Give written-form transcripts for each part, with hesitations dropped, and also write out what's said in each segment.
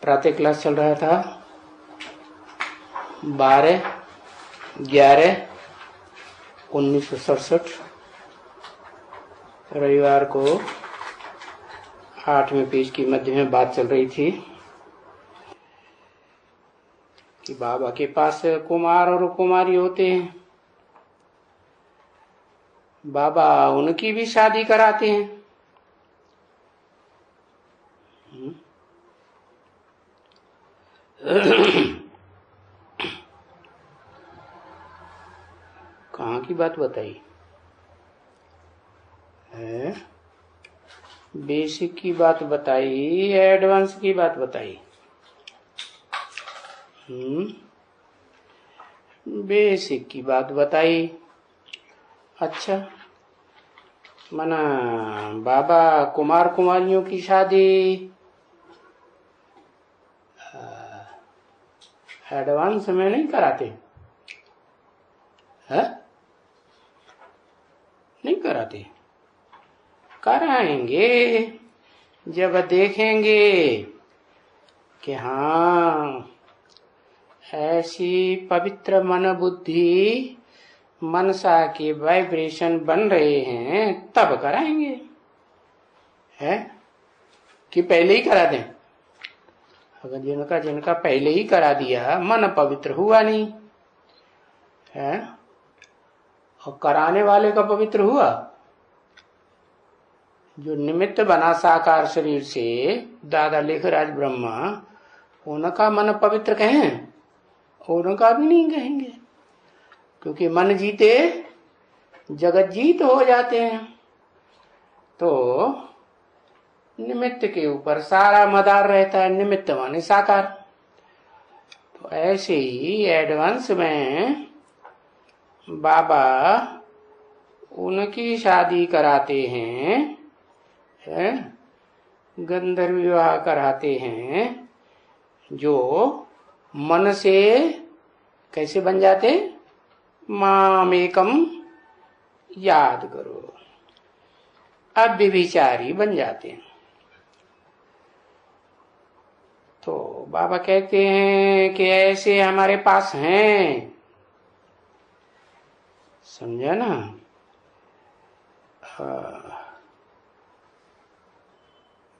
प्रातः क्लास चल रहा था 12/11/1967 रविवार को 8वें पेज की मध्य में बात चल रही थी कि बाबा के पास कुमार और कुमारी होते हैं, बाबा उनकी भी शादी कराते हैं। कहाँ की बात बताई है? बेसिक की बात बताई, एडवांस की बात बताई। बेसिक की बात बताई। अच्छा, मना बाबा कुमार कुमारियों की शादी एडवांस में नहीं कराते है? नहीं कराते, कराएंगे जब देखेंगे कि हाँ ऐसी पवित्र मन बुद्धि मनसा के वाइब्रेशन बन रहे हैं, तब कराएंगे है कि पहले ही करा दें। अगर जिनका पहले ही करा दिया, मन पवित्र हुआ नहीं है और कराने वाले का पवित्र हुआ। जो निमित्त बना साकार शरीर से दादा लेखराज ब्रह्मा, उनका मन पवित्र कहें, उनका भी नहीं कहेंगे, क्योंकि मन जीते जगत जीत हो जाते हैं। तो निमित्त के ऊपर सारा मदार रहता है, निमित्त माने साकार। तो ऐसे ही एडवांस में बाबा उनकी शादी कराते हैं, गंधर्व विवाह कराते हैं, जो मन से कैसे बन जाते? माम एकम याद करो, अब व्यभिचारी बन जाते हैं। तो बाबा कहते हैं कि ऐसे हमारे पास हैं, समझा ना?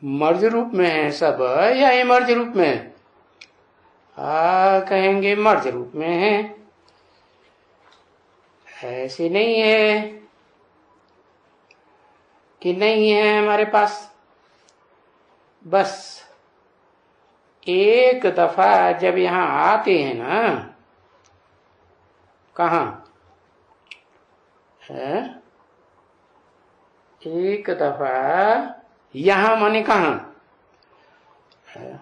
मर्ज रूप में है सब या इमर्ज रूप में? कहेंगे मर्ज रूप में है। ऐसे नहीं है कि नहीं है हमारे पास। बस एक दफा जब यहाँ आते हैं ना, कहाँ है? एक दफा यहाँ माने कहाँ है?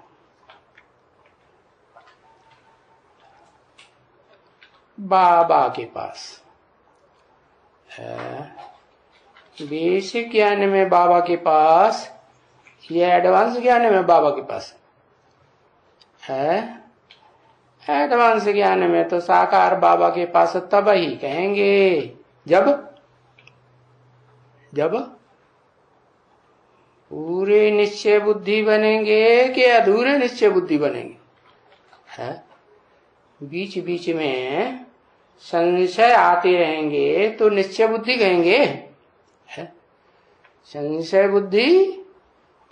बाबा के पास है। बेसिक ज्ञान में बाबा के पास, ये एडवांस ज्ञान में बाबा के पास है। एडवांस ज्ञान में तो साकार बाबा के पास तब ही कहेंगे जब पूरे निश्चय बुद्धि बनेंगे कि अधूरे निश्चय बुद्धि बनेंगे है। बीच बीच में संशय आते रहेंगे तो निश्चय बुद्धि कहेंगे है। संशय बुद्धि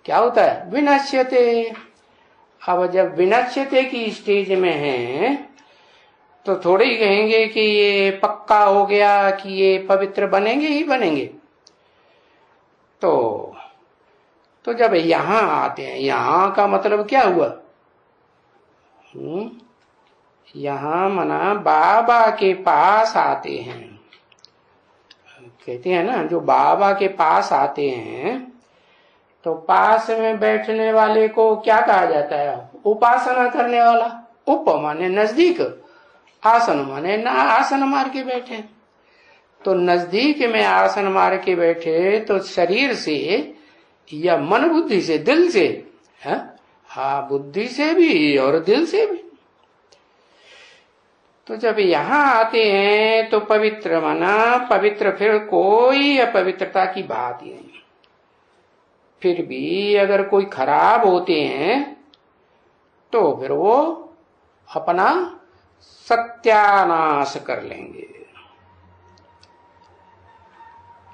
क्या होता है? विनश्यते। अब जब विनश्यते की स्टेज में है तो थोड़े ही कहेंगे कि ये पक्का हो गया कि ये पवित्र बनेंगे ही बनेंगे। तो जब यहाँ आते हैं, यहाँ का मतलब क्या हुआ? यहाँ मना बाबा के पास आते हैं। कहते हैं ना, जो बाबा के पास आते हैं तो पास में बैठने वाले को क्या कहा जाता है? उपासना करने वाला। उप माने नजदीक, आसन माने ना आसन मार के बैठे। तो नजदीक में आसन मार के बैठे तो शरीर से या मन बुद्धि से, दिल से है? हाँ, बुद्धि से भी और दिल से भी। तो जब यहाँ आते हैं तो पवित्र माना पवित्र, फिर कोई अपवित्रता की बात ही नहीं। फिर भी अगर कोई खराब होते हैं तो फिर वो अपना सत्यानाश कर लेंगे।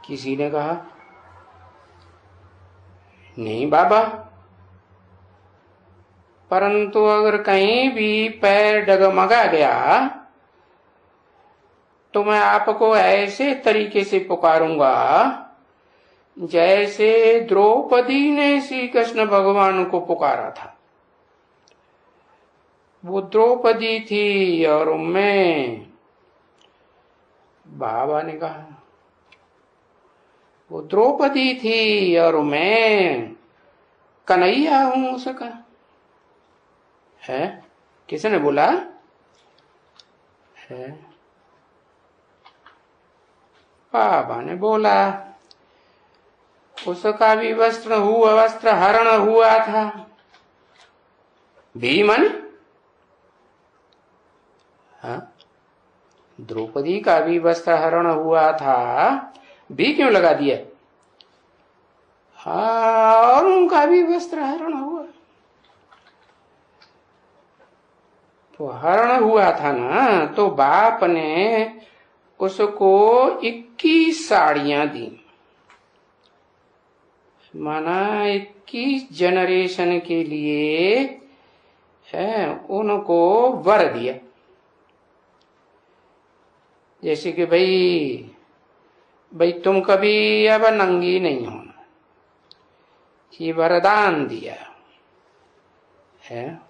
किसी ने कहा नहीं बाबा, परंतु अगर कहीं भी पैर डगमगा गया तो मैं आपको ऐसे तरीके से पुकारूंगा जैसे द्रौपदी ने श्री कृष्ण भगवान को पुकारा था। वो द्रौपदी थी और मैं, बाबा ने कहा वो द्रौपदी थी और मैं कन्हैया हूं उसका। है किसने बोला है? बाबा ने बोला उसका भी वस्त्र हरण हुआ था। भीमन, हाँ, द्रौपदी का भी वस्त्र हरण हुआ था, भी क्यों लगा दिया? हाँ, और उनका भी वस्त्र हरण हुआ। तो हरण हुआ था ना, तो बाप ने उसको 21 साड़ियां दी, माना 21 जनरेशन के लिए है उनको वर दिया। जैसे कि भाई तुम कभी अब नंगी नहीं होना, ये वरदान दिया है।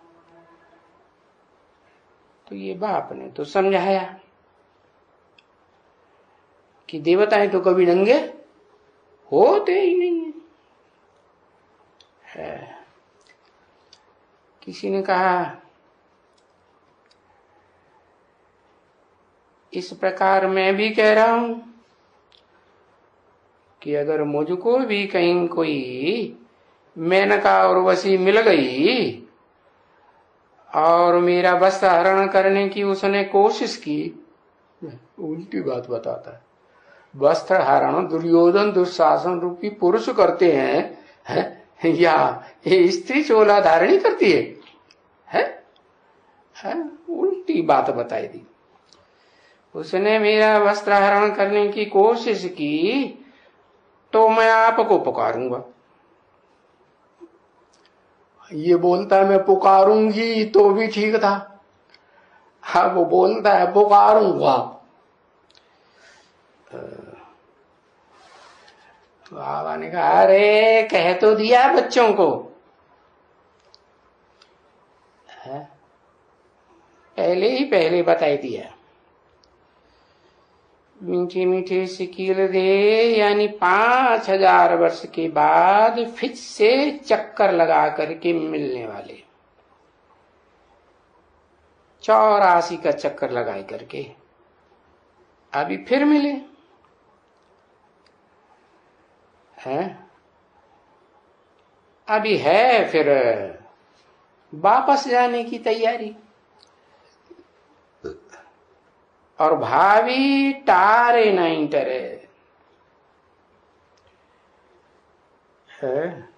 तो ये बाप ने तो समझाया कि देवताएं तो कभी नंगे होते ही नहीं है। किसी ने कहा इस प्रकार मैं भी कह रहा हूं कि अगर मुझको भी कहीं कोई मेनका और वसी मिल गई और मेरा वस्त्र हरण करने की उसने कोशिश की, उल्टी बात बताता है। वस्त्र हरण दुर्योधन दुशासन रूपी पुरुष करते हैं, या ये स्त्री चोला धारणी करती है? उल्टी बात बताई दी। उसने मेरा वस्त्र हरण करने की कोशिश की तो मैं आपको पुकारूंगा। ये बोलता है मैं पुकारूंगी तो भी ठीक था, हाँ वो बोलता है पुकारूंगा। बाबा ने कहा अरे कह तो दिया बच्चों को, है? पहले बताई दिया। मीठे मीठे सिकील दे, यानी 5000 वर्ष के बाद फिर से चक्कर लगा करके मिलने वाले, 84 का चक्कर लगाए करके अभी फिर मिले हैं। अभी है फिर वापस जाने की तैयारी, और भावी टारे नहीं टरे है।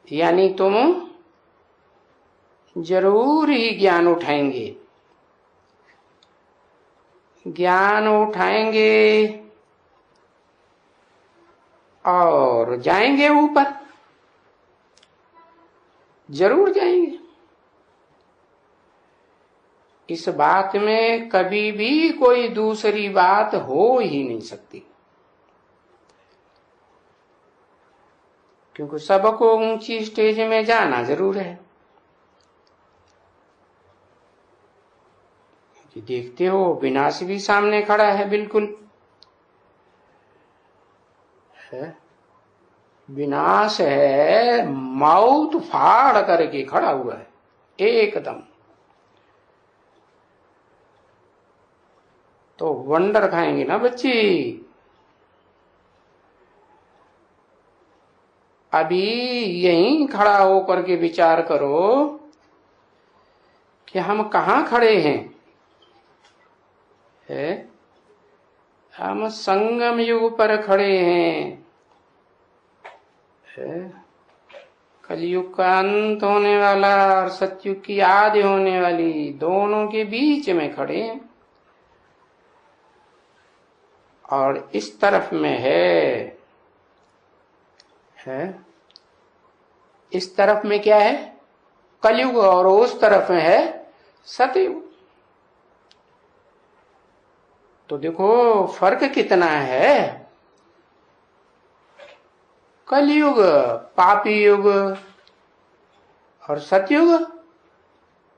यानी तुम जरूर ही ज्ञान उठाएंगे और जाएंगे ऊपर, जरूर जाएंगे। इस बात में कभी भी कोई दूसरी बात हो ही नहीं सकती, क्योंकि सबको ऊंची स्टेज में जाना जरूर है। देखते हो विनाश भी सामने खड़ा है, बिल्कुल है, विनाश है, मौत फाड़ करके खड़ा हुआ है एकदम। तो वंडर खाएंगे ना बच्ची। अभी यहीं खड़ा होकर के विचार करो कि हम कहाँ खड़े हैं, है? हम संगम युग पर खड़े हैं, है? कलयुग का अंत होने वाला और सतयुग की आदि होने वाली, दोनों के बीच में खड़े हैं। और इस तरफ में है इस तरफ में क्या है? कलयुग, और उस तरफ में है सतयुग। तो देखो फर्क कितना है। कलयुग पापी युग और सतयुग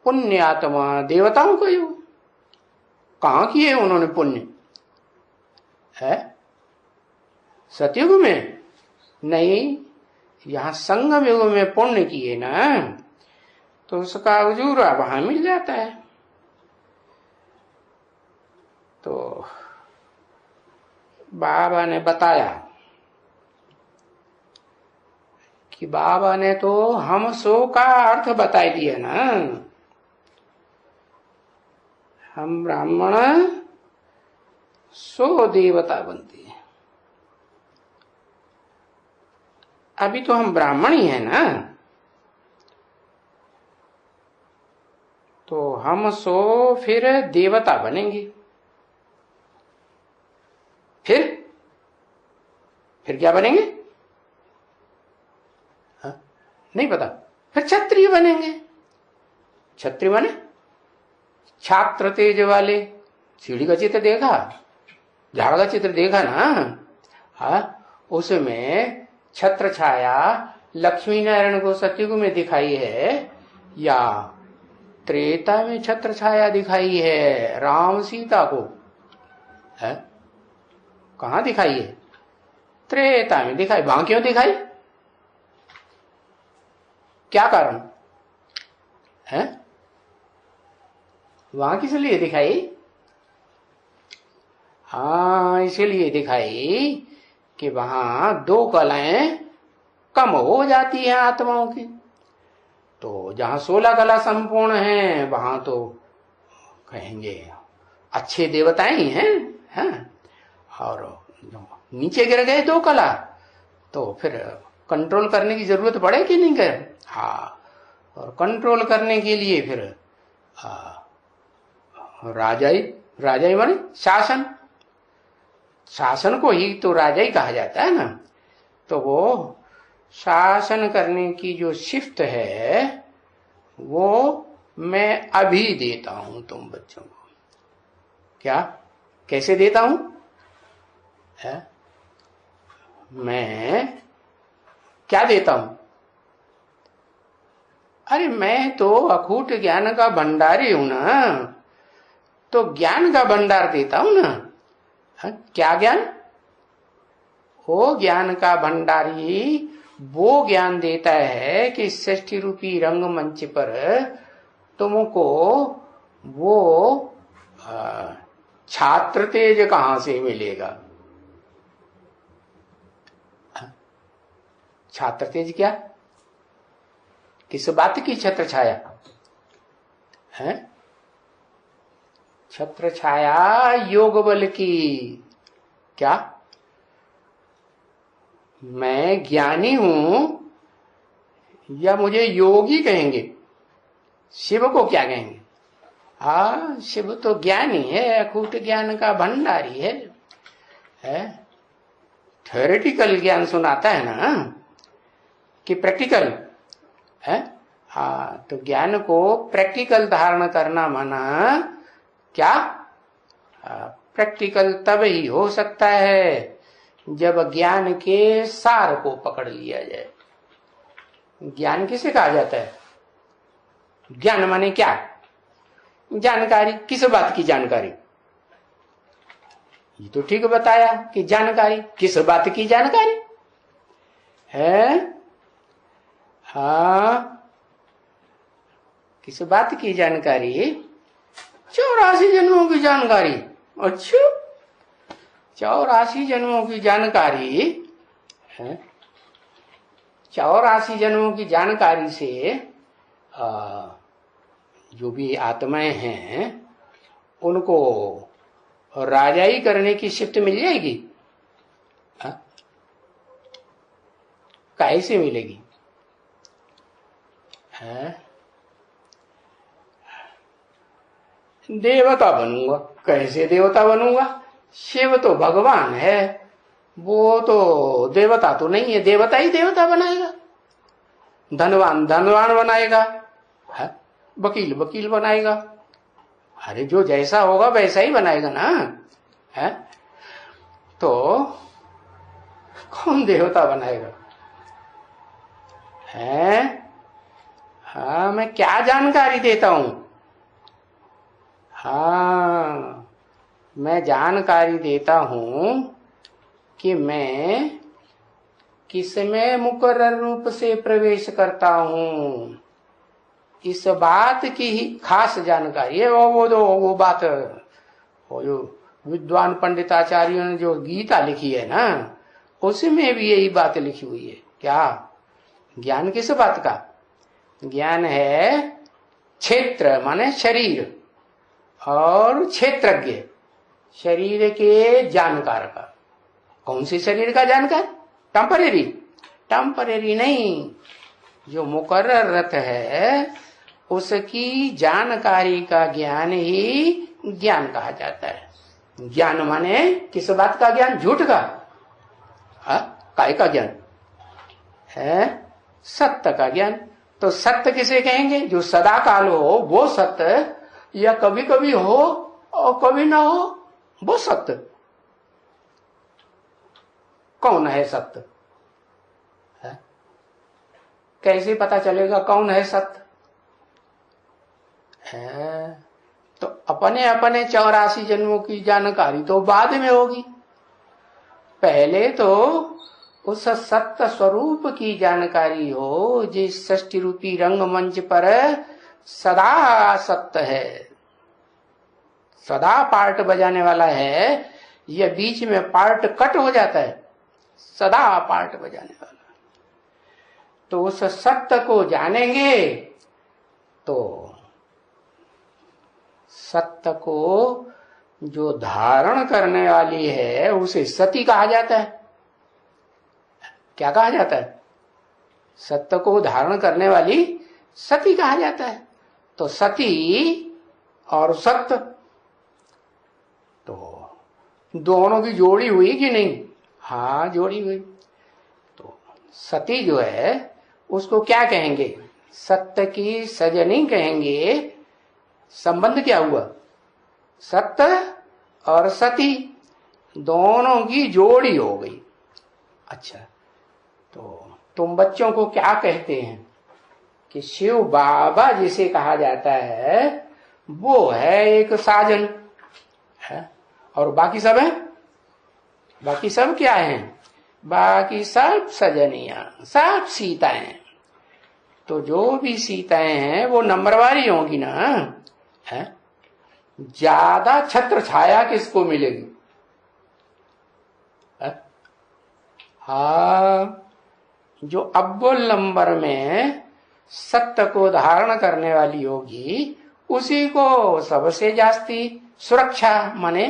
पुण्य आत्मा देवताओं का युग। कहां किए उन्होंने पुण्य? है सतयुग में नहीं, यहां संगम युग में पुण्य किए ना, तो उसका उजूरा वहां मिल जाता है। तो बाबा ने बताया कि बाबा ने तो हम सो का अर्थ बता दिया ना। हम ब्राह्मण सो देवता बनते हैं। अभी तो हम ब्राह्मण ही है ना, तो हम सो फिर देवता बनेंगे। फिर क्या बनेंगे? नहीं पता। फिर क्षत्रिय बनेंगे। क्षत्रिय बने छात्र तेज वाले। सीढ़ी का चित्र देखा, झाड़ का चित्र देखा ना, उसमें छत्र छाया लक्ष्मी नारायण को सतयुग में दिखाई है या त्रेता में छत्र छाया दिखाई है? राम सीता को है कहां दिखाई है? त्रेता में दिखाई। वहां क्यों दिखाई? क्या कारण है? वहां किस लिए दिखाई? हाँ, इसलिए दिखाई कि वहां दो कलाएं कम हो जाती हैं आत्माओं की। तो जहां 16 कला संपूर्ण है वहां तो कहेंगे अच्छे देवताएं ही हैं, और नीचे गिर गए 2 कला तो फिर कंट्रोल करने की जरूरत पड़े कि नहीं कर? हाँ, और कंट्रोल करने के लिए फिर राजाई माने शासन को ही तो राजा ही कहा जाता है ना। तो वो शासन करने की जो शिफ्ट है वो मैं अभी देता हूं तुम बच्चों को। क्या? कैसे देता हूं? मैं क्या देता हूं? अरे मैं तो अखूट ज्ञान का भंडारी हूं ना, तो ज्ञान का भंडार देता हूं ना। क्या ज्ञान? वो ज्ञान का भंडारी वो ज्ञान देता है कि सृष्टि रूपी रंगमंच पर तुमको वो छात्र तेज कहां से मिलेगा? छात्र तेज क्या? किस बात की छत्र छाया है? छत्र छाया योग बल की। क्या? मैं ज्ञानी हूं या मुझे योगी कहेंगे? शिव को क्या कहेंगे? शिव तो ज्ञानी है, अखूट ज्ञान का भंडारी है। थ्योरेटिकल ज्ञान सुनाता है ना कि प्रैक्टिकल है। तो ज्ञान को प्रैक्टिकल धारण करना माना क्या? प्रैक्टिकल तब ही हो सकता है जब ज्ञान के सार को पकड़ लिया जाए। ज्ञान किसे कहा जाता है? ज्ञान माने क्या? जानकारी। किस बात की जानकारी? ये तो ठीक बताया कि जानकारी। किस बात की जानकारी है? किस बात की जानकारी? 84 जन्मों की जानकारी। अच्छा, 84 जन्मों की जानकारी है। 84 जन्मों की जानकारी से जो भी आत्माएं हैं उनको राजाई करने की शिफ्ट मिल जाएगी। कैसे मिलेगी? है देवता बनूंगा। कैसे देवता बनूंगा? शिव तो भगवान है, वो तो देवता तो नहीं है। देवता ही देवता बनाएगा, धनवान धनवान बनाएगा, है? वकील वकील बनाएगा। अरे जो जैसा होगा वैसा ही बनाएगा ना, है? तो कौन देवता बनाएगा? है? हाँ, मैं क्या जानकारी देता हूं? हाँ, मैं जानकारी देता हूं कि मैं किसमें मुकर्रर रूप से प्रवेश करता हूं, इस बात की ही खास जानकारी है। वो बात, वो जो विद्वान पंडिताचार्यों ने जो गीता लिखी है ना, उसमें भी यही बात लिखी हुई है। क्या ज्ञान? किस बात का ज्ञान है? क्षेत्र माने शरीर, और क्षेत्रज्ञ शरीर के जानकार का। कौन सी शरीर का जानकार? टेम्परेरी? टेम्परेरी नहीं, जो मुकर्रर है उसकी जानकारी का ज्ञान ही ज्ञान कहा जाता है। ज्ञान माने किस बात का ज्ञान? झूठ का? काय का ज्ञान है? सत्य का ज्ञान। तो सत्य किसे कहेंगे? जो सदा काल हो वो सत्य, या कभी कभी हो और कभी ना हो वो सत्य। कौन है सत्य? है? कैसे पता चलेगा कौन है सत्य? है? तो अपने अपने 84 जन्मों की जानकारी तो बाद में होगी। पहले तो उस सत्य स्वरूप की जानकारी हो, जिस सृष्टि रूपी रंगमंच पर सदा सत्य है, सदा पार्ट बजाने वाला है। यह बीच में पार्ट कट हो जाता है, सदा पार्ट बजाने वाला। तो उस सत्य को जानेंगे तो सत्य को जो धारण करने वाली है उसे सती कहा जाता है। क्या कहा जाता है? सत्य को धारण करने वाली सती कहा जाता है। तो सती और सत्य तो दोनों की जोड़ी हुई कि नहीं? हाँ, जोड़ी हुई। तो सती जो है उसको क्या कहेंगे? सत्य की सजनी कहेंगे। संबंध क्या हुआ? सत्य और सती दोनों की जोड़ी हो गई। अच्छा, तो तुम बच्चों को क्या कहते हैं कि शिव बाबा जिसे कहा जाता है वो है एक साजन है, और बाकी सब है? बाकी सब क्या है? बाकी सब सजनियां, सब सीताएं। तो जो भी सीताएं हैं वो नंबरवारी होंगी ना, है? ज्यादा छत्र छाया किसको मिलेगी? है? हाँ, जो अव्वल नंबर में सत्य को धारण करने वाली होगी उसी को सबसे जास्ती सुरक्षा माने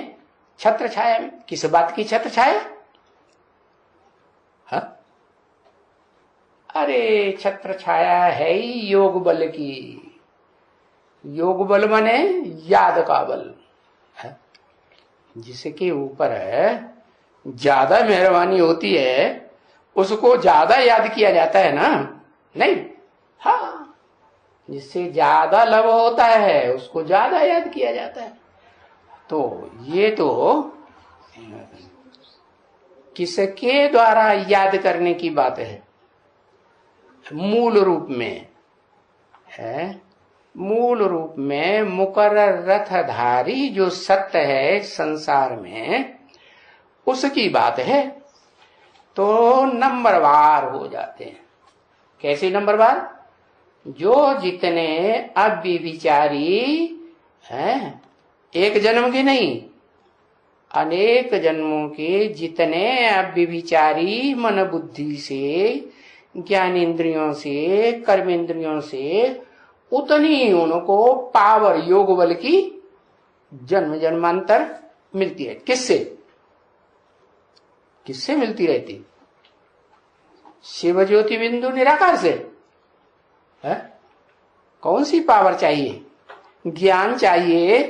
छत्र छाया में। किस बात की छत्र छाया? हाँ? अरे छत्र छाया है ही योग बल की। योग बल माने याद का बल है, जिसके ऊपर ज्यादा मेहरबानी होती है उसको ज्यादा याद किया जाता है ना? नहीं? हाँ, जिससे ज्यादा लव होता है उसको ज्यादा याद किया जाता है। तो ये तो किसके द्वारा याद करने की बात है? मूल रूप में है, मूल रूप में मुकर्रर रथधारी जो सत्य है संसार में उसकी बात है। तो नंबरवार हो जाते हैं। कैसे नंबरवार? जो जितने अव्यभिचारी हैं, एक जन्म की नहीं अनेक जन्मों के जितने अव्यभिचारी मन बुद्धि से, ज्ञानेन्द्रियों से, कर्मेंद्रियों से, उतनी उनको पावर योग बल की जन्म जन्मांतर मिलती है। किससे? किससे मिलती रहती? शिव ज्योति बिंदु निराकार से है? कौन सी पावर चाहिए? ज्ञान चाहिए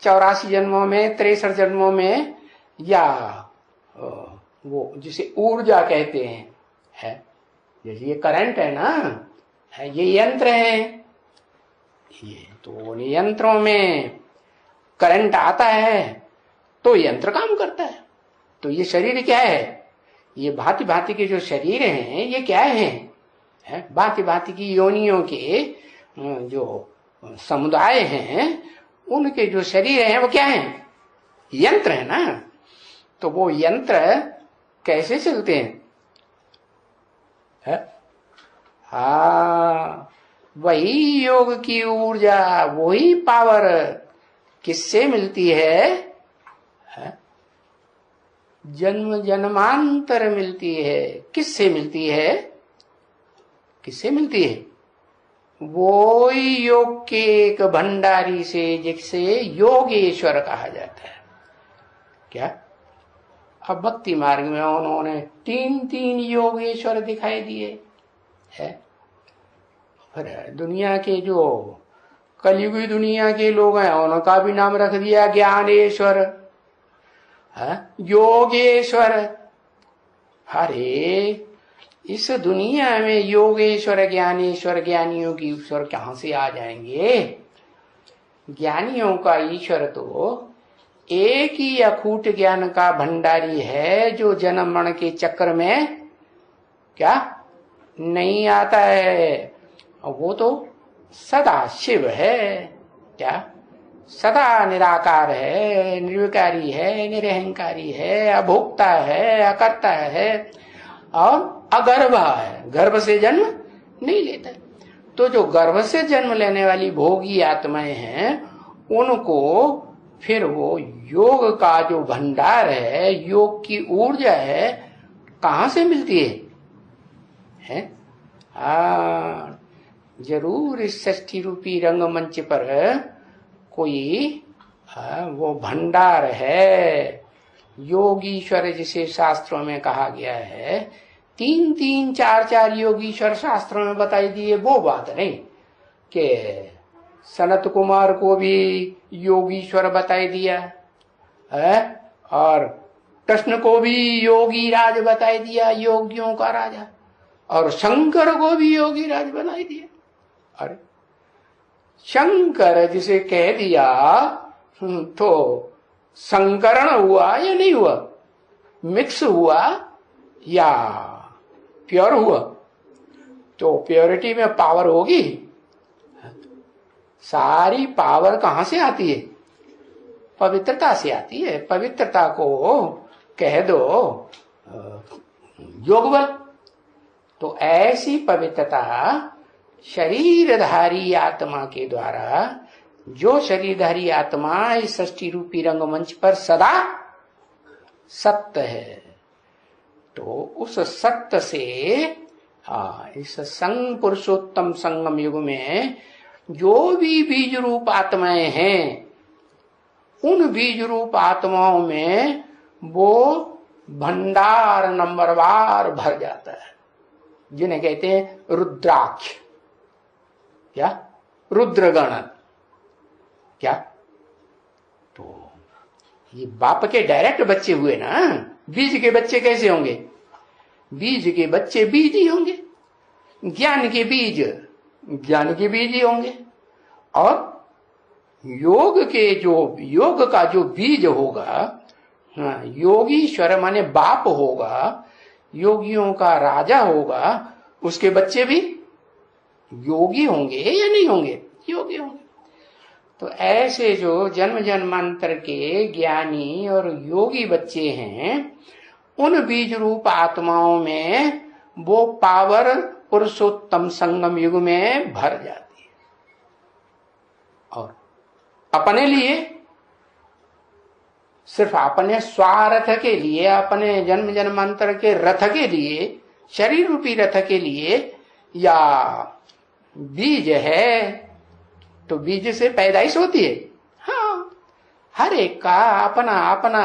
84 जन्मों में, 63 जन्मों में, या वो जिसे ऊर्जा कहते हैं, है जैसे ये करंट है ना, है ये यंत्र है, ये तो यंत्रों में करंट आता है तो यंत्र काम करता है। तो ये शरीर क्या है? ये भांति भांति के जो शरीर हैं ये क्या है? भांति भांति की योनियों के जो समुदाय हैं उनके जो शरीर हैं वो क्या है? यंत्र है ना। तो वो यंत्र कैसे चलते हैं? वही योग की ऊर्जा, वही पावर किससे मिलती है? जन्म जन्मांतर मिलती है। किससे मिलती है? किससे मिलती है? वो योग के एक भंडारी से, जिसे योगेश्वर कहा जाता है। क्या? अब भक्ति मार्ग में उन्होंने 3 योगेश्वर दिखाई दिए है। दुनिया के जो कलयुगी दुनिया के लोग हैं उनका भी नाम रख दिया ज्ञानेश्वर, योगेश्वर। अरे इस दुनिया में योगेश्वर ज्ञानेश्वर ज्ञानियों की ईश्वर कहां से आ जाएंगे? ज्ञानियों का ईश्वर तो एक ही अखूट ज्ञान का भंडारी है जो जन्म मरण के चक्कर में क्या नहीं आता है। वो तो सदा शिव है। क्या? सदा निराकार है, निर्विकारी है, निरहंकारी है, अभोक्ता है, अकर्ता है और अगर्भ है। गर्भ से जन्म नहीं लेता। तो जो गर्भ से जन्म लेने वाली भोगी आत्माएं हैं उनको फिर वो योग का जो भंडार है, योग की ऊर्जा है, कहां से मिलती है? जरूर इस षष्ठी रूपी रंगमंच पर कोई वो भंडार है। योगीश्वर जिसे शास्त्रों में कहा गया है, 3 4 योगीश्वर शास्त्रों में बताई दिए, वो बात नहीं कि सनत कुमार को भी योगीश्वर बताई दिया है और कृष्ण को भी योगी राज बताई दिया, योगियों का राजा, और शंकर को भी योगी राज बनाई दिया। अरे शंकर जिसे कह दिया तो संकरण हुआ या नहीं हुआ? मिक्स हुआ या प्योर हुआ? तो प्योरिटी में पावर होगी। सारी पावर कहां से आती है? पवित्रता से आती है। पवित्रता को कह दो योग बल। तो ऐसी पवित्रता शरीरधारी आत्मा के द्वारा, जो शरीरधारी आत्मा इस षष्ठी रूपी रंगमंच पर सदा सत्य है, तो उस सत्य से इस संग पुरुषोत्तम संगम युग में जो भी बीज रूप आत्माएं हैं, उन बीज रूप आत्माओं में वो भंडार नंबरवार भर जाता है, जिन्हें कहते हैं रुद्राक्ष। क्या? रुद्रगण। क्या? तो ये बाप के डायरेक्ट बच्चे हुए ना। बीज के बच्चे कैसे होंगे? बीज के बच्चे बीज ही होंगे। ज्ञान के बीज ज्ञान के बीज ही होंगे। और योग का जो बीज होगा, योगीश्वर माने बाप होगा, योगियों का राजा होगा, उसके बच्चे भी योगी होंगे या नहीं होंगे? योगी होंगे। तो ऐसे जो जन्म जन्मांतर के ज्ञानी और योगी बच्चे हैं, उन बीज रूप आत्माओं में वो पावर पुरुषोत्तम संगम युग में भर जाती है। और अपने लिए, सिर्फ अपने स्वार्थ के लिए, अपने जन्म जन्मांतर के रथ के लिए, शरीर रूपी रथ के लिए, या बीज है तो बीज से पैदाइश होती है। हाँ, हर एक का अपना अपना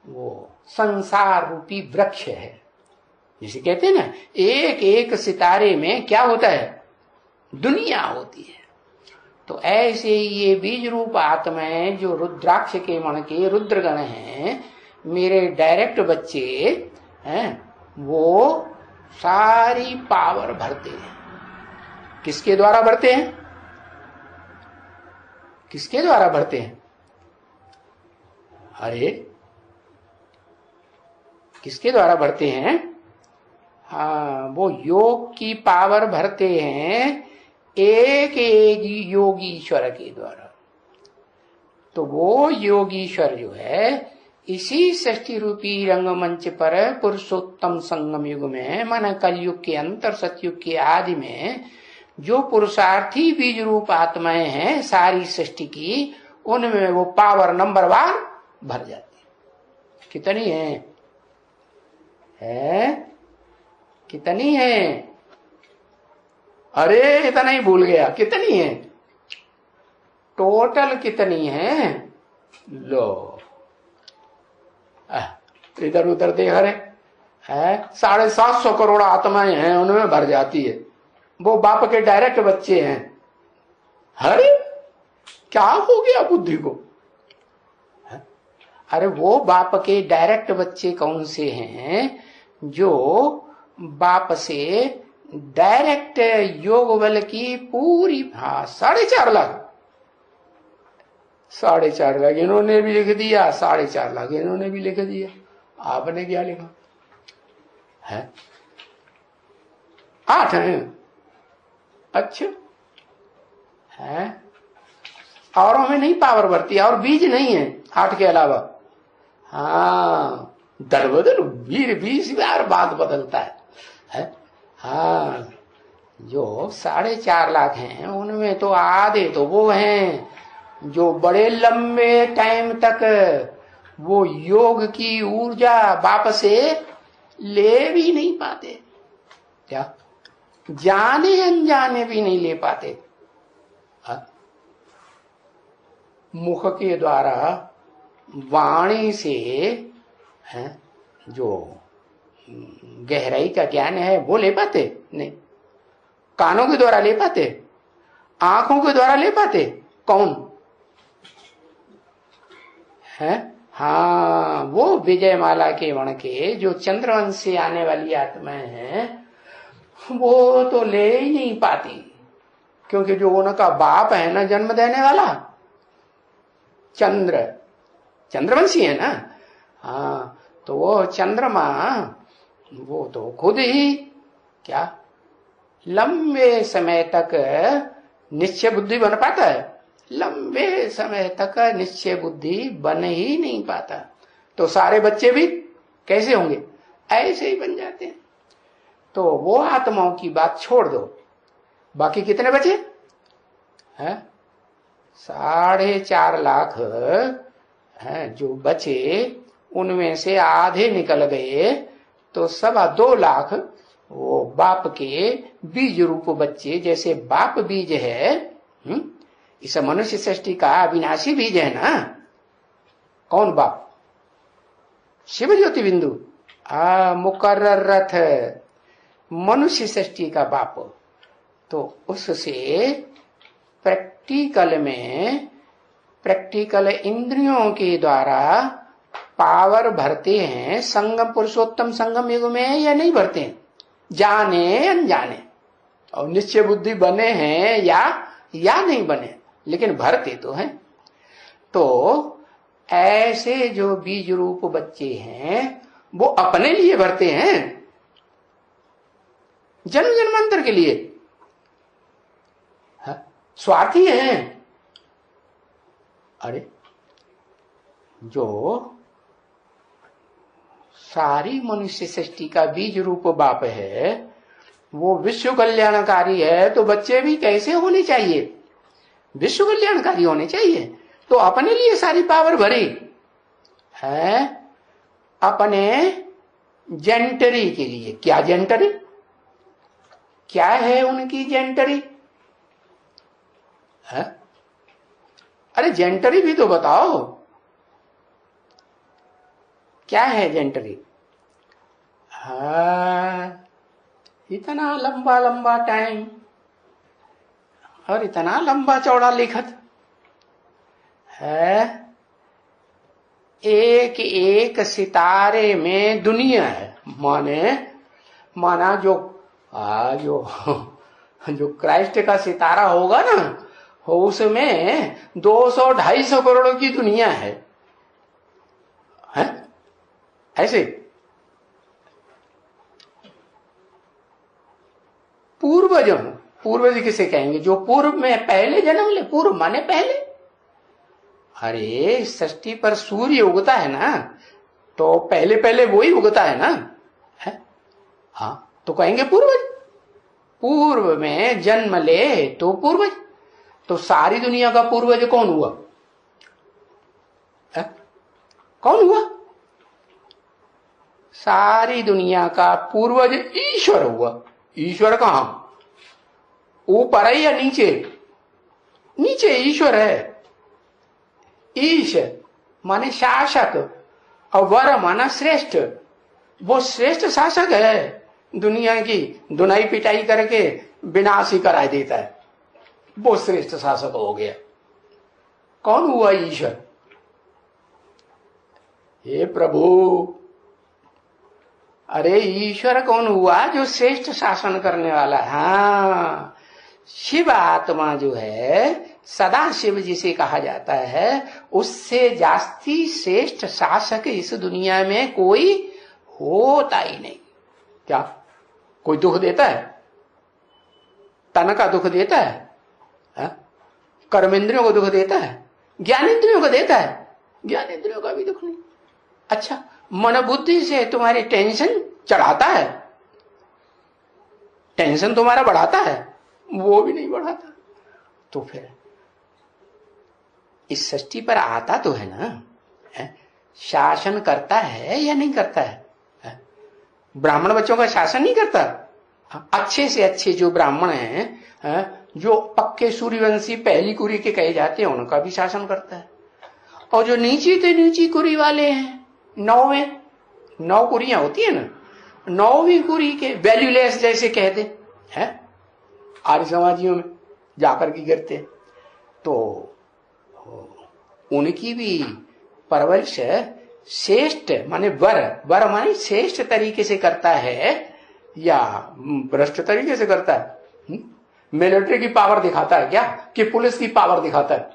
वो संसार रूपी वृक्ष है। जिसे कहते हैं ना, एक एक सितारे में क्या होता है? दुनिया होती है। तो ऐसे ही ये बीज रूप आत्माएं जो रुद्राक्ष के मन के रुद्रगण हैं, मेरे डायरेक्ट बच्चे हैं, वो सारी पावर भरते हैं। किसके द्वारा भरते हैं? किसके द्वारा भरते हैं? अरे किसके द्वारा भरते हैं? हाँ, वो योग की पावर भरते हैं एक एक योगीश्वर के द्वारा। तो वो योगीश्वर जो है इसी षष्ठी रूपी रंगमंच पर पुरुषोत्तम संगम युग में, मन कलयुग के अंतर सतयुग के आदि में जो पुरुषार्थी बीज रूप आत्माएं हैं सारी सृष्टि की, उनमें वो पावर नंबरवार भर जाती है। कितनी है? कितनी है? अरे इतना ही भूल गया, कितनी है? टोटल कितनी है? लो इधर उधर देख रहे हैं, 750 करोड़ आत्माएं हैं, उनमें भर जाती है। वो बाप के डायरेक्ट बच्चे हैं। अरे क्या हो गया बुद्धि को? अरे वो बाप के डायरेक्ट बच्चे कौन से हैं? जो बाप से डायरेक्ट योग बल की पूरी 4.5 लाख, 4.5 लाख इन्होंने भी लिख दिया, 4.5 लाख इन्होंने भी लिख दिया। आपने क्या लिखा है? 8 हैं। अच्छा है, और हमें नहीं पावर बढ़ती और बीज नहीं है 8 के अलावा। हाँ, दर बदल 20 बार बात बदलता है? हाँ, जो 4.5 लाख हैं उनमें तो आधे तो वो हैं जो बड़े लंबे टाइम तक वो योग की ऊर्जा बाप से ले भी नहीं पाते। क्या? जाने अनजाने भी नहीं ले पाते। मुख के द्वारा वाणी से है जो गहराई का ज्ञान है वो ले पाते नहीं। कानों के द्वारा ले पाते? आंखों के द्वारा ले पाते? कौन है? हाँ, वो विजयमाला के वण के जो चंद्रवंश से आने वाली आत्माएं हैं वो तो ले ही नहीं पाती, क्योंकि जो उनका बाप है ना जन्म देने वाला, चंद्रवंशी है ना। हाँ, तो वो चंद्रमा वो तो खुद ही क्या लंबे समय तक निश्चय बुद्धि बन पाता है? लंबे समय तक निश्चय बुद्धि बन ही नहीं पाता। तो सारे बच्चे भी कैसे होंगे? ऐसे ही बन जाते हैं। तो वो आत्माओं की बात छोड़ दो, बाकी कितने बचे हैं? 4.5 लाख हैं जो बचे, उनमें से आधे निकल गए, तो 2.25 लाख वो बाप के बीज रूप बच्चे, जैसे बाप बीज है इस मनुष्य सृष्टि का अविनाशी बीज है ना। कौन बाप? शिव ज्योति बिंदु मुकर्रर रथ मनुष्य सृष्टि का बाप। तो उससे प्रैक्टिकल इंद्रियों के द्वारा पावर भरते हैं संगम पुरुषोत्तम संगम युग में या नहीं भरते हैं? जाने अनजाने, और निश्चय बुद्धि बने हैं या नहीं बने, लेकिन भरते तो हैं। तो ऐसे जो बीज रूप बच्चे हैं वो अपने लिए भरते हैं, जन्म जन्मांतर के लिए। स्वार्थी हैं। अरे जो सारी मनुष्य सृष्टि का बीज रूप बाप है वो विश्व कल्याणकारी है, तो बच्चे भी कैसे होने चाहिए? विश्व कल्याणकारी होने चाहिए। तो अपने लिए सारी पावर भरी है, अपने जेंटरी के लिए। क्या जेंटरी? क्या है उनकी जेंटरी? है? अरे जेंटरी भी तो बताओ, क्या है जेंटरी? हाँ, इतना लंबा लंबा टाइम और इतना लंबा चौड़ा लिखत है। एक एक सितारे में दुनिया है। माना जो क्राइस्ट का सितारा होगा ना, उसमें 200-250 करोड़ की दुनिया है। ऐसे पूर्वज किसे कहेंगे? जो पूर्व में पहले जन्म ले। पूर्व माने पहले। अरे सृष्टि पर सूर्य उगता है ना, तो पहले पहले वही उगता है ना, है? हाँ, तो कहेंगे पूर्वज। पूर्व में जन्म ले तो पूर्वज। तो सारी दुनिया का पूर्वज कौन हुआ? है? कौन हुआ? सारी दुनिया का पूर्वज ईश्वर हुआ। ईश्वर कहां? ऊपर है या नीचे? नीचे ईश्वर है। ईश माने शासक और वर माना श्रेष्ठ। वो श्रेष्ठ शासक है, दुनिया की दुनाई पिटाई करके विनाश ही करा देता है। वो श्रेष्ठ शासक हो गया। कौन हुआ? ईश्वर। हे प्रभु, अरे ईश्वर कौन हुआ? जो श्रेष्ठ शासन करने वाला। हाँ, शिव आत्मा जो है, सदा शिव जिसे कहा जाता है, उससे जास्ती श्रेष्ठ शासक इस दुनिया में कोई होता ही नहीं। क्या कोई दुख देता है? तन का दुख देता है? कर्मेंद्रियों को दुख देता है? ज्ञानेंद्रियों को देता है? ज्ञानेंद्रियों का भी दुख नहीं। अच्छा, मन बुद्धि से तुम्हारी टेंशन चढ़ाता है? टेंशन तुम्हारा बढ़ाता है? वो भी नहीं बढ़ाता। तो फिर इस सृष्टि पर आता तो है ना, शासन करता है या नहीं करता है? ब्राह्मण बच्चों का शासन नहीं करता? अच्छे से अच्छे जो ब्राह्मण हैं, जो पक्के सूर्यवंशी पहली कुरी के कहे जाते हैं, उनका भी शासन करता है। और जो नीची से नीची कुरी वाले हैं, 9 कुरियां होती है ना, 9वीं कुरी के वैल्यूलेस जैसे कहते हैं, आर्य समाजियों में जाकर के गिरते, तो उनकी भी परवरिश श्रेष्ठ माने वर माने श्रेष्ठ तरीके से करता है या भ्रष्ट तरीके से करता है? मिलिट्री की पावर दिखाता है क्या? कि पुलिस की पावर दिखाता है?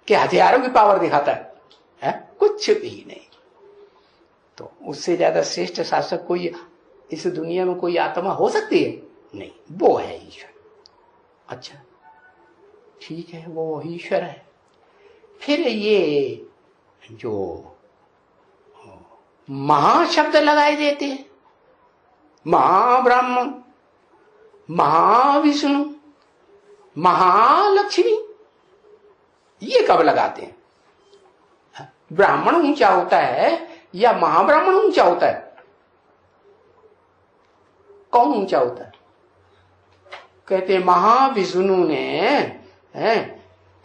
कि हथियारों की पावर दिखाता है? कुछ भी नहीं। तो उससे ज्यादा श्रेष्ठ शासक कोई इस दुनिया में कोई आत्मा हो सकती है? नहीं, वो है ईश्वर। अच्छा ठीक है, वो ईश्वर है। फिर ये जो महाशब्द लगाए देते हैं, महाब्राह्मण, महाविष्णु, महालक्ष्मी, ये कब लगाते हैं? ब्राह्मण ऊंचा होता है या महाब्राह्मण ऊंचा होता है? कौन ऊंचा होता है? कहते महाविष्णु ने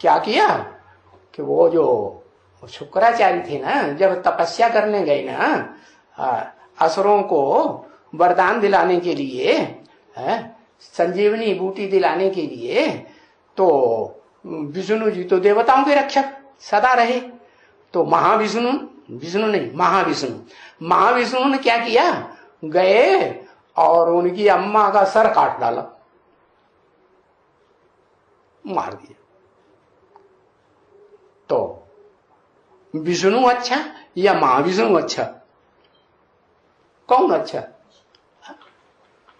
क्या किया कि वो जो शुक्राचार्य थे ना, जब तपस्या करने गए ना असुरों को वरदान दिलाने के लिए, संजीवनी बूटी दिलाने के लिए, तो विष्णु जी तो देवताओं के रक्षक सदा रहे। तो विष्णु ने क्या किया? गए और उनकी अम्मा का सर काट डाला, मार दिया। तो विष्णु अच्छा या महाविष्णु अच्छा? कौन अच्छा?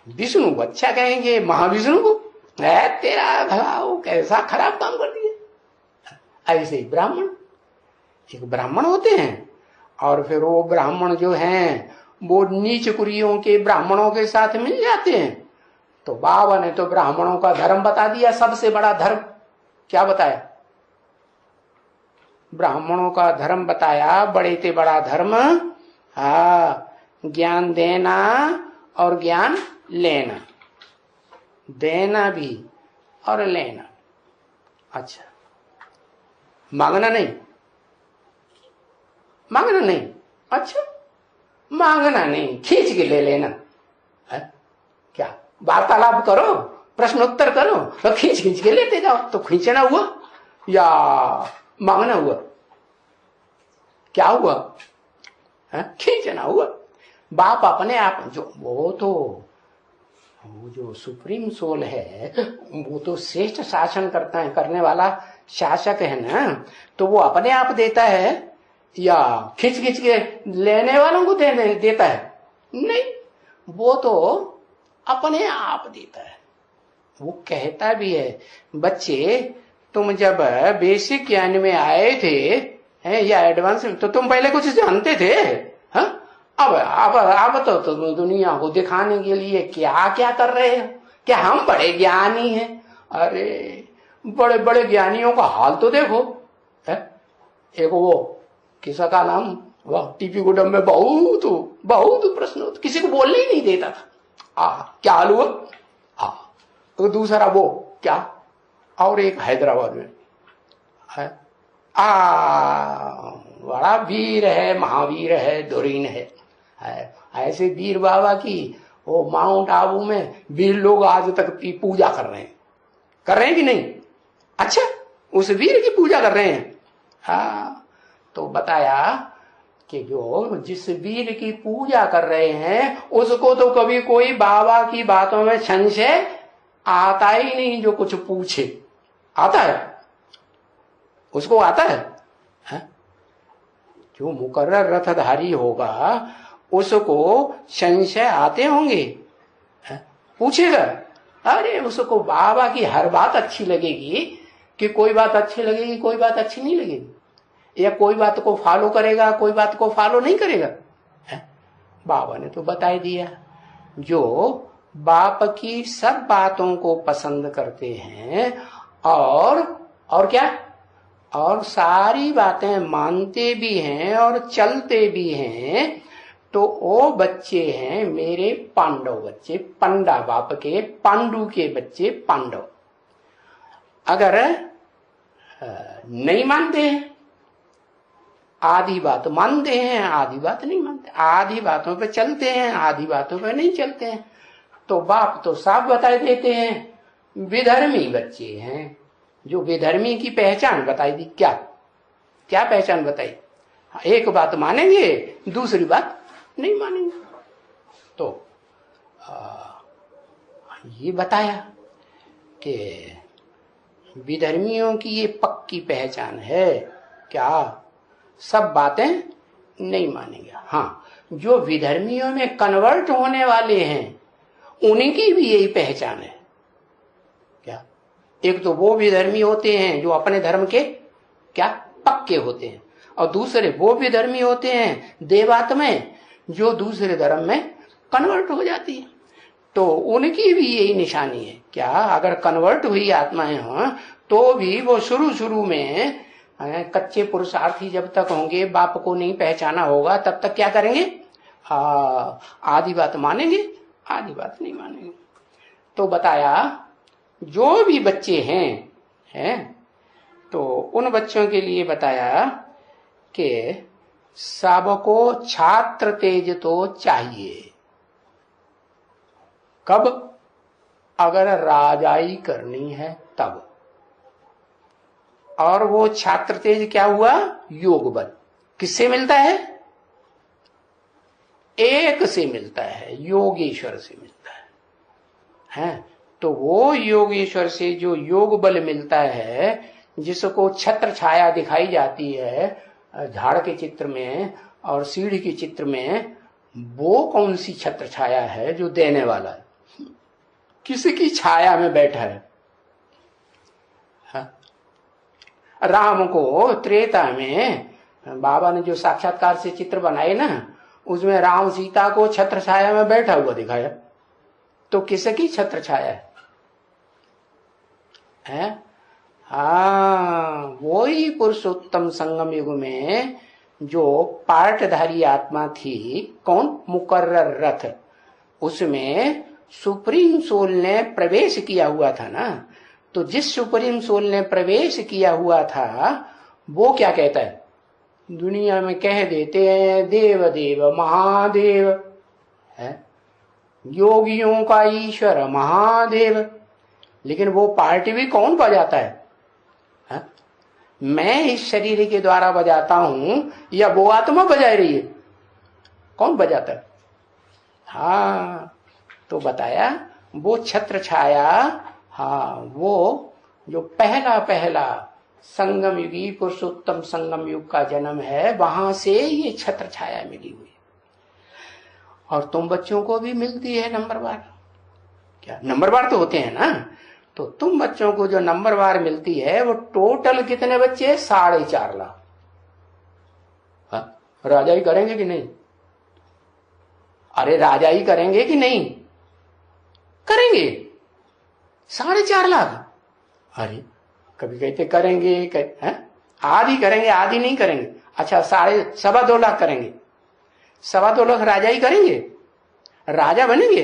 विष्णु अच्छा कहेंगे महाविष्णु को? तेरा भलाओ कैसा खराब काम कर दिया। ऐसे ही ब्राह्मण, एक ब्राह्मण होते हैं और फिर वो ब्राह्मण जो हैं वो नीच कुरियों के ब्राह्मणों के साथ मिल जाते हैं। तो बाबा ने तो ब्राह्मणों का धर्म बता दिया, सबसे बड़ा धर्म। क्या बताया? ब्राह्मणों का धर्म बताया, बड़े से बड़ा धर्म, ज्ञान देना और ज्ञान लेना, देना भी और लेना। अच्छा, मांगना नहीं? मांगना नहीं? अच्छा, मांगना नहीं, खींच के ले लेना है? क्या वार्तालाप करो, प्रश्न उत्तर करो तो खींच खींच के लेते जाओ। तो खींचना हुआ या मांगना हुआ? क्या हुआ? खींचना हुआ। बाप अपने आप जो वो जो सुप्रीम सोल है वो तो श्रेष्ठ शासन करने वाला शासक है ना, तो वो अपने आप देता है या खींच खींच के लेने वालों को देता है? नहीं, वो तो अपने आप देता है। वो कहता भी है, बच्चे तुम जब बेसिक ज्ञान में आए थे या एडवांस में, तो तुम पहले कुछ जानते थे? हाँ, अब तो दुनिया को दिखाने के लिए क्या क्या कर रहे हो? क्या हम बड़े ज्ञानी हैं? अरे बड़े बड़े ज्ञानियों का हाल तो देखो है। एक वो किसा का नाम, वह टीपी गुडम में बहुत प्रश्न होते, किसी को बोलने ही नहीं देता था। क्या हाल हुआ? तो दूसरा वो क्या, और एक हैदराबाद में है, बड़ा वीर है, महावीर है, धुरीन है। ऐसे वीर बाबा की वो माउंट आबू में वीर लोग आज तक पूजा कर रहे हैं कि नहीं? अच्छा, उस वीर की पूजा कर रहे हैं। हाँ, तो बताया कि जो जिस वीर की पूजा कर रहे हैं उसको तो कभी कोई बाबा की बातों में संशय आता ही नहीं। जो कुछ पूछे आता है, उसको आता है? जो मुकर्रर रथधारी होगा उसको संशय आते होंगे? पूछेगा? अरे उसको बाबा की हर बात अच्छी लगेगी कि कोई बात अच्छी लगेगी, कोई बात अच्छी नहीं लगेगी, या कोई बात को फॉलो करेगा, कोई बात को फॉलो नहीं करेगा? बाबा ने तो बता ही दिया, जो बाप की सब बातों को पसंद करते हैं और क्या, और सारी बातें मानते भी हैं और चलते भी हैं, तो वो बच्चे हैं मेरे पांडव बच्चे, पंडा बाप के, पांडु के बच्चे पांडव। अगर नहीं मानते हैं, आधी बात मानते हैं, आधी बात नहीं मानते, आधी बातों पे चलते हैं, आधी बातों पे नहीं चलते हैं, तो बाप तो साफ बता देते हैं विधर्मी बच्चे हैं। जो विधर्मी की पहचान बताई दी, क्या क्या पहचान बताई? एक बात मानेंगे, दूसरी बात नहीं मानेंगे। तो ये बताया कि विधर्मियों की ये पक्की पहचान है, क्या सब बातें नहीं मानेंगे। हाँ, जो विधर्मियों में कन्वर्ट होने वाले हैं उनकी भी यही पहचान है। क्या? एक तो वो विधर्मी होते हैं जो अपने धर्म के क्या पक्के होते हैं, और दूसरे वो विधर्मी होते हैं देवात्माएं जो दूसरे धर्म में कन्वर्ट हो जाती है। तो उनकी भी यही निशानी है। क्या? अगर कन्वर्ट हुई आत्माएं हों तो भी वो शुरू में कच्चे पुरुषार्थी जब तक होंगे, बाप को नहीं पहचाना होगा, तब तक क्या करेंगे? आधी बात मानेंगे, आधी बात नहीं मानेंगे। तो बताया जो भी बच्चे हैं तो उन बच्चों के लिए बताया कि सबको छात्र तेज तो चाहिए। कब? अगर राजाई करनी है तब। और वो छात्र तेज क्या हुआ? योग बल। किससे मिलता है? एक से मिलता है, योगेश्वर से मिलता है। तो वो योगेश्वर से जो योग बल मिलता है, जिसको छत्र छाया दिखाई जाती है झाड़ के चित्र में और सीढ़ी के चित्र में, वो कौन सी छत्र छाया है जो देने वाला है? किसी की छाया में बैठा है। राम को त्रेता में बाबा ने जो साक्षात्कार से चित्र बनाए ना, उसमें राम सीता को छत्र छाया में बैठा हुआ दिखाया। तो किसकी छत्र छाया है? हाँ, वो ही पुरुषोत्तम संगम युग में जो पार्टधारी आत्मा थी, कौन? मुकर्रर रथ। उसमें सुप्रीम सोल ने प्रवेश किया हुआ था ना। तो जिस सुप्रीम सोल ने प्रवेश किया हुआ था वो क्या कहता है? दुनिया में कह देते हैं देव देव महादेव है, योगियों का ईश्वर महादेव। लेकिन वो पार्टी भी कौन बजाता है? हा? मैं इस शरीर के द्वारा बजाता हूं या वो आत्मा बजा रही है? कौन बजाता है? हाँ, तो बताया वो छत्र छाया, हाँ, वो जो पहला पहला संगम युगी पुरुषोत्तम संगम युग का जन्म है, वहां से ये छत्र छाया मिली हुई। और तुम बच्चों को भी मिलती है नंबरवार। क्या नंबरवार तो होते हैं ना? तो तुम बच्चों को जो नंबरवार मिलती है वो टोटल कितने बच्चे? 4.5 लाख। राजा ही करेंगे कि नहीं? अरे राजा ही करेंगे कि नहीं करेंगे? 4.5 लाख। अरे कभी कहते करेंगे, आधी करेंगे, आधी नहीं करेंगे। अच्छा, 2.25 लाख करेंगे। 2.25 लाख राजा ही करेंगे? राजा बनेंगे?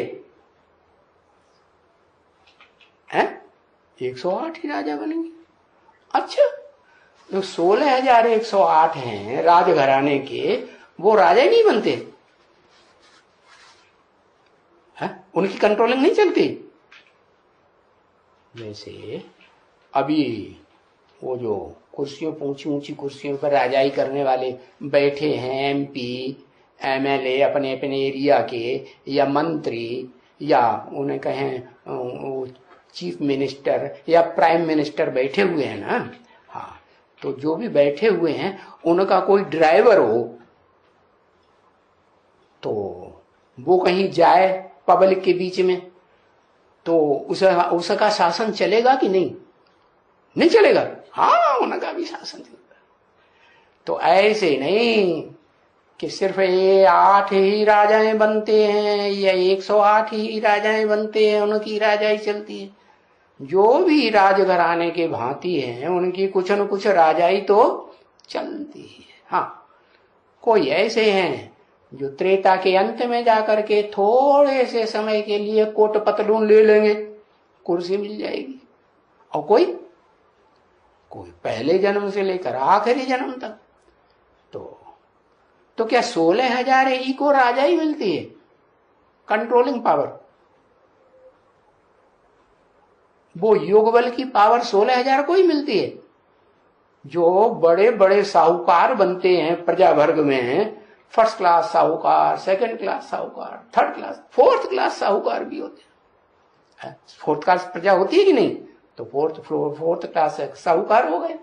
हैं? 108 ही राजा बनेंगे। अच्छा, जो 16,108 हैं राजघराने के, वो राजा ही नहीं बनते? हैं? उनकी कंट्रोलिंग नहीं चलती? जैसे अभी वो जो कुर्सियों, ऊंची ऊंची कुर्सियों पर राजाई करने वाले बैठे हैं, एमपी एमएलए अपने अपने एरिया के, या मंत्री, या उन्हें कहें चीफ मिनिस्टर या प्राइम मिनिस्टर बैठे हुए हैं ना। हाँ, तो जो भी बैठे हुए हैं उनका कोई ड्राइवर हो तो वो कहीं जाए पब्लिक के बीच में, तो उसका शासन चलेगा कि नहीं? नहीं चलेगा। हाँ, उनका भी शासन चलेगा। तो ऐसे नहीं कि सिर्फ ये 8 ही राजाएं बनते हैं या 108 ही राजाएं बनते हैं, उनकी राजाई चलती है। जो भी राजघराने के भांति हैं उनकी कुछ न कुछ राजाई तो चलती है। हाँ, कोई ऐसे हैं जो त्रेता के अंत में जाकर के थोड़े से समय के लिए कोट पतलून ले लेंगे, कुर्सी मिल जाएगी। और कोई पहले जन्म से लेकर आखिरी जन्म तक तो क्या 16,000 ही को राजा ही मिलती है कंट्रोलिंग पावर? वो योग बल की पावर 16,000 को ही मिलती है। जो बड़े बड़े साहूकार बनते हैं प्रजा वर्ग में, फर्स्ट क्लास साहूकार, सेकंड क्लास साहूकार, थर्ड क्लास, फोर्थ क्लास साहूकार भी होते हैं। फोर्थ क्लास प्रजा होती है कि नहीं? तो फोर्थ क्लास साहूकार हो गए।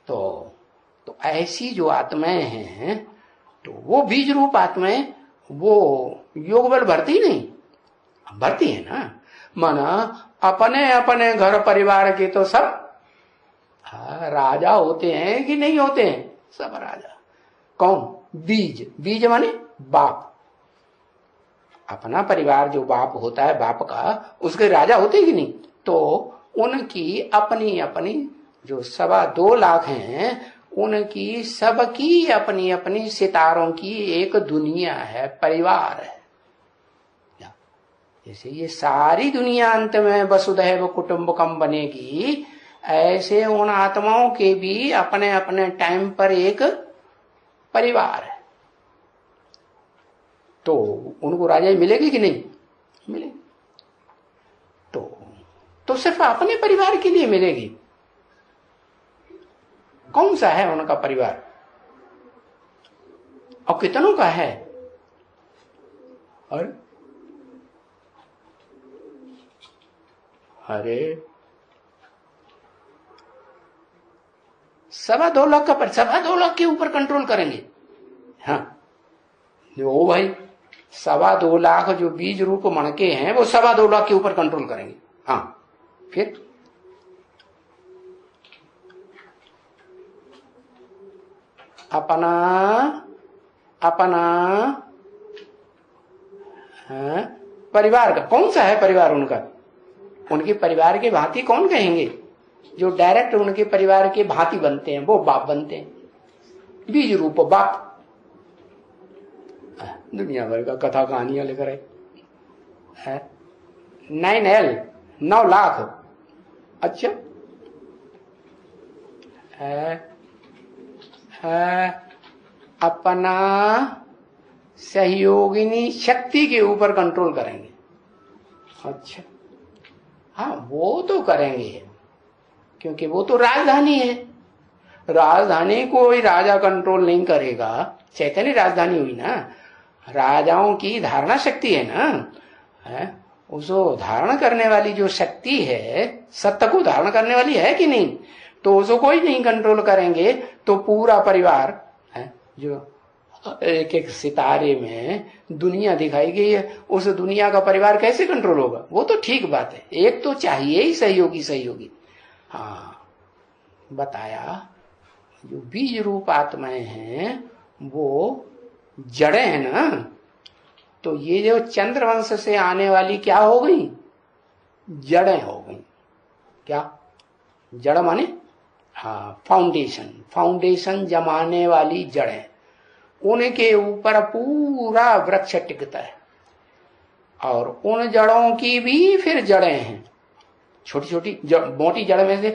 तो ऐसी जो आत्माएं हैं, तो वो बीज रूप आत्माएं वो योग बल भरती नहीं, भरती है ना। माना अपने अपने घर परिवार के तो सब राजा होते हैं कि नहीं होते हैं? सब राजा। कौन? बीज माने बाप। अपना परिवार जो बाप होता है, बाप का, उसके राजा होते हैं कि नहीं? तो उनकी अपनी अपनी जो 2.25 लाख हैं, उनकी सबकी अपनी अपनी सितारों की एक दुनिया है, परिवार है। जैसे ये सारी दुनिया अंत में वसुधैव कुटुंबकम बनेगी, ऐसे उन आत्माओं के भी अपने अपने टाइम पर एक परिवार है। तो उनको राजाई मिलेगी कि नहीं मिलेगी? तो सिर्फ अपने परिवार के लिए मिलेगी। कौन सा है उनका परिवार और कितनों का है? और अरे 2.25 लाख का 2.25 लाख के ऊपर कंट्रोल करेंगे। हाँ, ओ भाई, 2.25 लाख जो बीज रूप मणके हैं वो 2.25 लाख के ऊपर कंट्रोल करेंगे। हाँ, फिर अपना परिवार का कौन सा है परिवार उनका? उनके परिवार के भांति कौन कहेंगे? जो डायरेक्ट उनके परिवार के भांति बनते हैं वो बाप बनते हैं, बीज रूप बाप। दुनिया भर का कथा कहानियां लेकर है। 9 लाख। अच्छा, अपना सहयोगिनी शक्ति के ऊपर कंट्रोल करेंगे। अच्छा, हाँ वो तो करेंगे, क्योंकि वो तो राजधानी है। राजधानी कोई राजा कंट्रोल नहीं करेगा। चैतन्य राजधानी हुई ना, राजाओं की धारणा शक्ति है ना, है? उसको धारण करने वाली जो शक्ति है, सत्य को धारण करने वाली है कि नहीं, तो उसको कोई नहीं कंट्रोल करेंगे तो पूरा परिवार है, जो एक एक सितारे में दुनिया दिखाई गई है, उस दुनिया का परिवार कैसे कंट्रोल होगा? वो तो ठीक बात है, एक तो चाहिए ही सहयोगी। सहयोगी हाँ बताया, जो बीज रूप आत्माएं हैं वो जड़ें हैं ना, तो ये जो चंद्रवंश से आने वाली क्या हो गई? जड़ें हो गई। क्या जड़ माने? हाँ फाउंडेशन, फाउंडेशन जमाने वाली जड़ें, उनके ऊपर पूरा वृक्ष टिकता है। और उन जड़ों की भी फिर जड़ें हैं, छोटी छोटी मोटी जड़ में से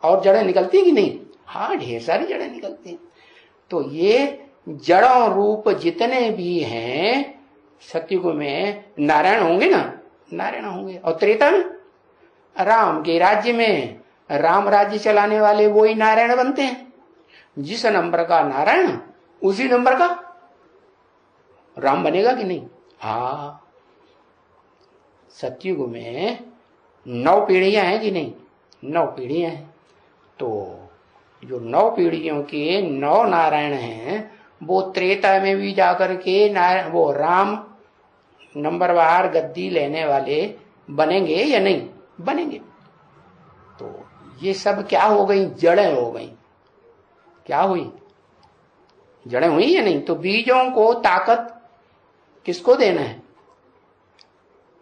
और जड़ें निकलती हैं कि नहीं? हाँ ढेर सारी जड़ें निकलती हैं। तो ये जड़ों रूप जितने भी हैं सतयुग में नारायण होंगे ना, नारायण होंगे। और त्रेता में राम के राज्य में राम राज्य चलाने वाले वो ही नारायण बनते हैं। जिस नंबर का नारायण उसी नंबर का राम बनेगा कि नहीं? हाँ सतयुग में 9 पीढ़ियां हैं कि नहीं? 9 पीढ़ियां हैं। तो जो 9 पीढ़ियों के 9 नारायण हैं वो त्रेता में भी जाकर के नारायण वो राम नंबरवार गद्दी लेने वाले बनेंगे या नहीं बनेंगे? तो ये सब क्या हो गई? जड़ें हो गई। क्या हुई? जड़ें हुई या नहीं? तो बीजों को ताकत किसको देना है?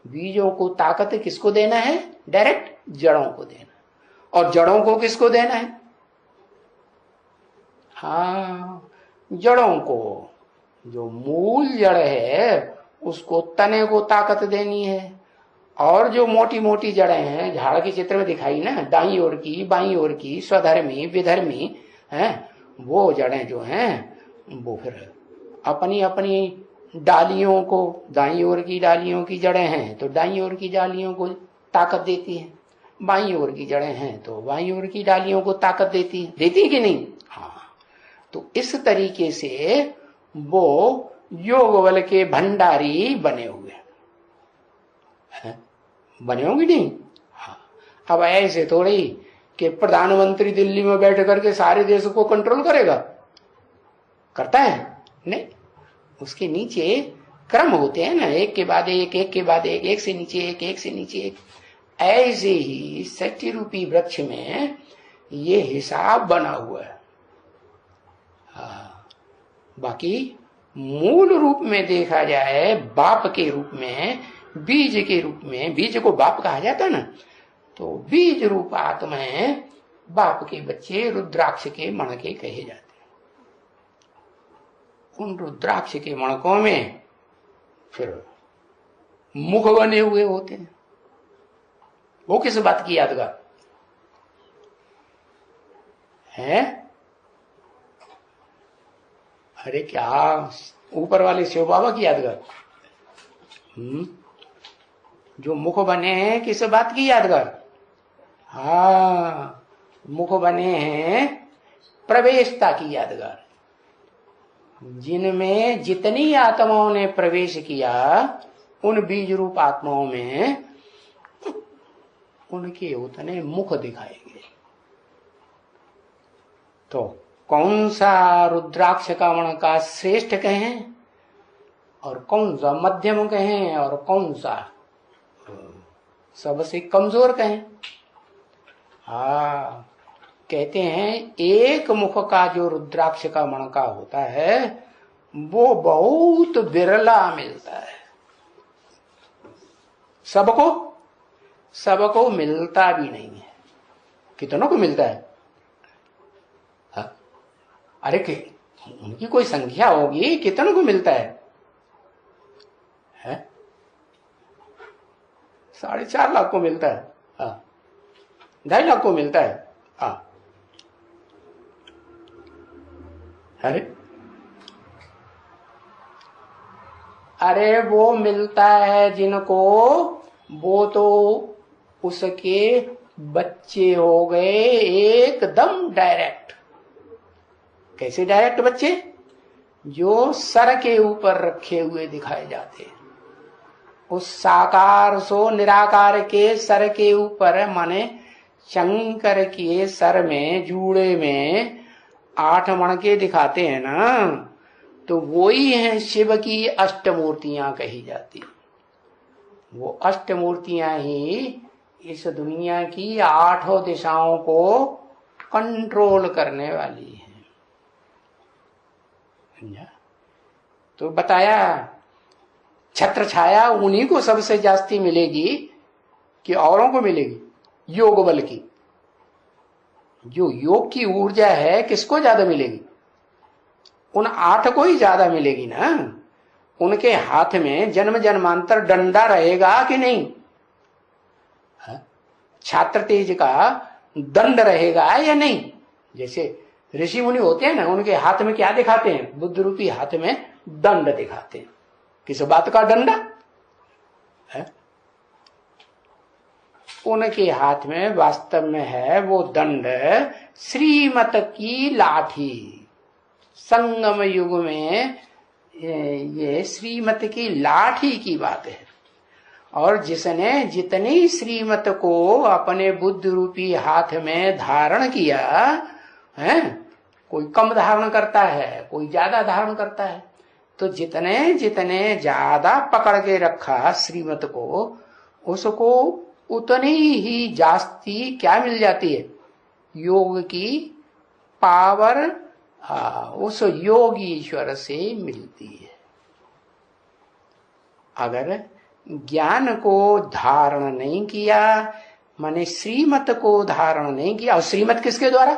बीजों को ताकत किसको देना है? डायरेक्ट जड़ों को देना। और जड़ों को किसको देना है? हाँ जड़ों को, जो मूल जड़ है उसको, तने को ताकत देनी है। और जो मोटी मोटी जड़ें हैं झाड़ के चित्र में दिखाई ना, दाई ओर की बाई ओर की, स्वधर्मी विधर्मी हैं, वो जड़ें जो हैं वो फिर अपनी अपनी डालियों को, दाई ओर की डालियों की जड़ें हैं तो दाई ओर की डालियों को ताकत देती है, बाई ओर की जड़ें हैं तो बाई ओर की डालियों को ताकत देती है कि नहीं? हाँ तो इस तरीके से वो योग बल के भंडारी बने हुए हैं। बने होंगे नहीं? हाँ अब ऐसे थोड़ी कि प्रधानमंत्री दिल्ली में बैठ करके सारे देश को कंट्रोल करेगा, करता है? नहीं, उसके नीचे क्रम होते हैं ना, एक के बाद एक, एक के बाद एक, एक से नीचे एक, एक से नीचे एक। ऐसे ही सत्य रूपी वृक्ष में ये हिसाब बना हुआ है। हाँ बाकी मूल रूप में देखा जाए, बाप के रूप में, बीज के रूप में, बीज को बाप कहा जाता है ना, तो बीज रूप आत्माएं बाप के बच्चे रुद्राक्ष के मणके कहे जाते हैं। उन रुद्राक्ष के मणकों में फिर मुख बने हुए होते हैं। वो किस बात की यादगार है? अरे क्या ऊपर वाले शिव बाबा की यादगार? जो मुख बने हैं किस बात की यादगार? हाँ मुख बने हैं प्रवेशता की यादगार। जिनमें जितनी आत्माओं ने प्रवेश किया उन बीज रूप आत्माओं में उनके उतने मुख दिखाएंगे। तो कौन सा रुद्राक्ष का मण का श्रेष्ठ कहें और कौन सा मध्यम कहें और कौन सा सबसे कमजोर कहें? हाँ कहते हैं एक मुख का जो रुद्राक्ष का मणका होता है वो बहुत बिरला मिलता है। सबको मिलता भी नहीं है। कितनों को मिलता है? हाँ? अरे उनकी कोई संख्या होगी, कितनों को मिलता है? 4.5 लाख को मिलता है। हाँ 2.5 लाख को मिलता है। हाँ अरे वो मिलता है जिनको, वो तो उसके बच्चे हो गए एकदम डायरेक्ट। कैसे डायरेक्ट बच्चे? जो सर के ऊपर रखे हुए दिखाए जाते हैं। उस साकार सो निराकार के सर के ऊपर, माने शंकर के सर में जूड़े में 8 मणके दिखाते हैं ना, तो वही है शिव की अष्टमूर्तियां कही जाती। वो अष्टमूर्तियां ही इस दुनिया की 8 दिशाओं को कंट्रोल करने वाली है। तो बताया छत्र छाया उन्हीं को सबसे जास्ती मिलेगी कि औरों को मिलेगी? योग बल की, जो योग की ऊर्जा है किसको ज्यादा मिलेगी? उन 8 को ही ज्यादा मिलेगी ना। उनके हाथ में जन्म जन्मांतर डंडा रहेगा कि नहीं? छात्र तेज का दंड रहेगा या नहीं? जैसे ऋषि मुनि होते हैं ना, उनके हाथ में क्या दिखाते हैं? बुद्ध रूपी हाथ में दंड दिखाते हैं। किस बात का डंडा है? उनके हाथ में वास्तव में है वो दंड श्रीमत की लाठी। संगम युग में ये श्रीमत की लाठी की बात है। और जिसने जितनी श्रीमत को अपने बुद्ध रूपी हाथ में धारण किया है, कोई कम धारण करता है, कोई ज्यादा धारण करता है, तो जितने जितने ज्यादा पकड़ के रखा श्रीमत को, उसको उतनी ही जास्ती क्या मिल जाती है? योग की पावर उस योगीश्वर से मिलती है। अगर ज्ञान को धारण नहीं किया, माने श्रीमत को धारण नहीं किया, और श्रीमत किसके द्वारा?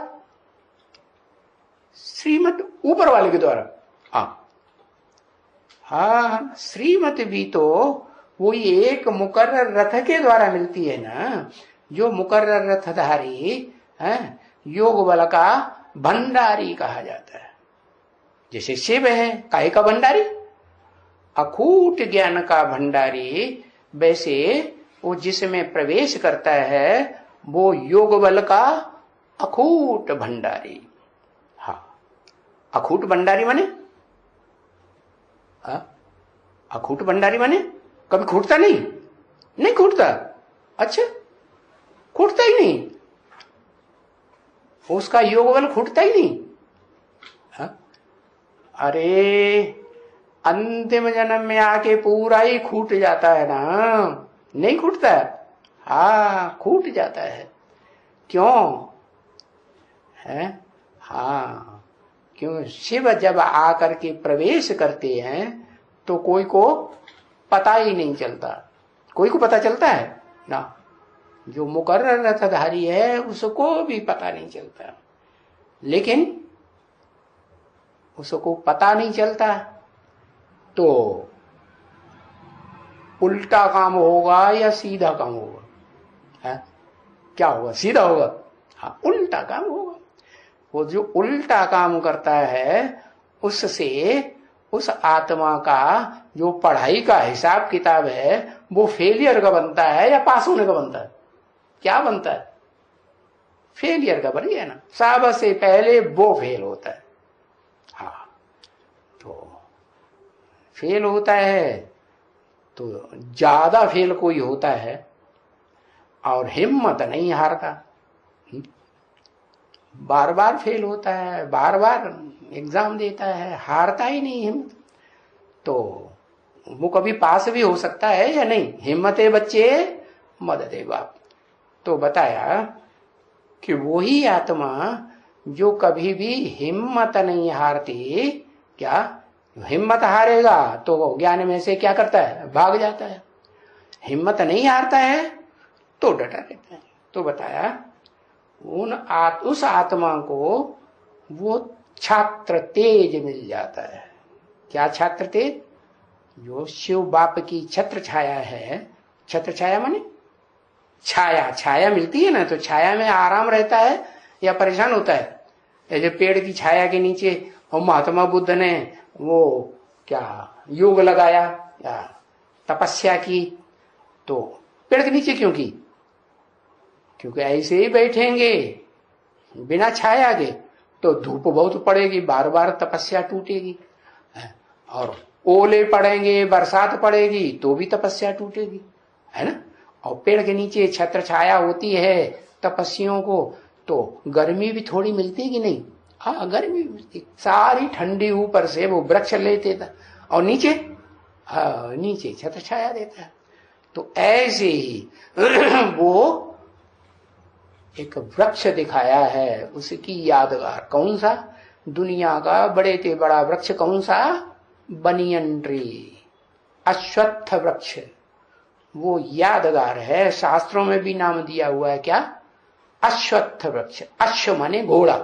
श्रीमत ऊपर वाले के द्वारा। हाँ, श्रीमत भी तो वो एक मुकर्रर रथ के द्वारा मिलती है ना। जो मुकर्रर रथधारी है, योग बल का भंडारी कहा जाता है। जैसे शिव है काहे का भंडारी? अखूट ज्ञान का भंडारी। वैसे वो जिसमें प्रवेश करता है वो योग बल का अखूट भंडारी। हाँ, अखूट भंडारी माने अखूट भंडारी माने कभी खूटता नहीं? नहीं खूटता। अच्छा, खूटता ही नहीं? उसका योग बल खूटता ही नहीं? अरे अंतिम जन्म में आके पूरा ही खूट जाता है ना। नहीं खूटता? हाँ, खूट जाता है। क्यों है? हाँ, क्यों? शिव जब आकर के प्रवेश करते हैं तो कोई को पता ही नहीं चलता। कोई को पता चलता है ना? जो मुकर्रर रथधारी है उसको भी पता नहीं चलता। लेकिन उसको पता नहीं चलता तो उल्टा काम होगा या सीधा काम होगा? है? क्या होगा? सीधा होगा? हाँ, उल्टा काम होगा। वो जो उल्टा काम करता है उससे उस आत्मा का जो पढ़ाई का हिसाब किताब है वो फेलियर का बनता है या पास होने का बनता है? क्या बनता है? फेलियर का बन गया ना। सब से पहले वो फेल होता है। हाँ, तो फेल होता है तो ज्यादा फेल कोई होता है और हिम्मत नहीं हारता। बार बार फेल होता है, बार बार एग्जाम देता है, हारता ही नहीं हिम्मत। तो वो कभी पास भी हो सकता है या नहीं? हिम्मत है बच्चे, मदद है बाप। तो बताया कि वही आत्मा जो कभी भी हिम्मत नहीं हारती, क्या हिम्मत हारेगा तो ज्ञान में से क्या करता है? भाग जाता है। हिम्मत नहीं हारता है तो डटा रहता है। तो बताया उस आत्मा को वो छात्र तेज मिल जाता है। क्या छात्र तेज? जो शिव बाप की छत्र छाया है। छत्र छाया माने छाया। छाया मिलती है ना, तो छाया में आराम रहता है या परेशान होता है? जैसे पेड़ की छाया के नीचे और महात्मा बुद्ध ने वो क्या योग लगाया या तपस्या की, तो पेड़ के नीचे क्यों की? क्योंकि ऐसे ही बैठेंगे बिना छाया के तो धूप बहुत पड़ेगी, बार बार तपस्या टूटेगी, और ओले पड़ेंगे, बरसात पड़ेगी तो भी तपस्या टूटेगी, है ना। और पेड़ के नीचे छत्र छाया होती है तपस्वियों को, तो गर्मी भी थोड़ी मिलती कि नहीं? हाँ, गर्मी मिलती, सारी ठंडी ऊपर से वो वृक्ष लेते था, और नीचे हाँ नीचे छत्र छाया देता है। तो ऐसे ही वो एक वृक्ष दिखाया है, उसकी यादगार। कौन सा? दुनिया का बड़े से बड़ा वृक्ष कौन सा? बनियन ट्री, अश्वत्थ वृक्ष, वो यादगार है। शास्त्रों में भी नाम दिया हुआ है, क्या? अश्वत्थ वृक्ष। अश्व माने घोड़ा।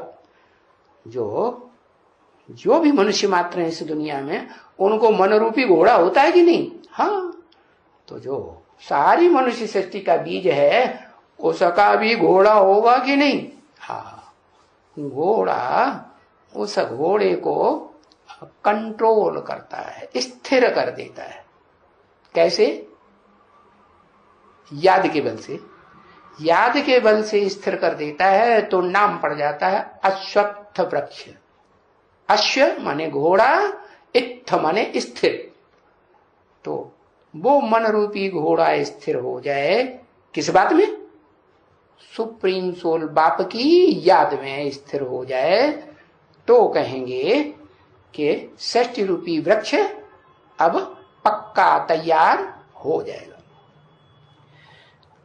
जो भी मनुष्य मात्र है इस दुनिया में, उनको मनरूपी घोड़ा होता है कि नहीं? हाँ, तो जो सारी मनुष्य सृष्टि का बीज है उसका भी घोड़ा होगा कि नहीं? हाँ, घोड़ा उस घोड़े को कंट्रोल करता है, स्थिर कर देता है। कैसे? याद के बल से। याद के बल से स्थिर कर देता है, तो नाम पड़ जाता है अश्वत्थ वृक्ष। अश्व माने घोड़ा, इत्थ माने स्थिर। तो वो मन रूपी घोड़ा स्थिर हो जाए किस बात में? सुप्रीम सोल बाप की याद में स्थिर हो जाए, तो कहेंगे कि षष्टि रूपी वृक्ष अब पक्का तैयार हो जाएगा।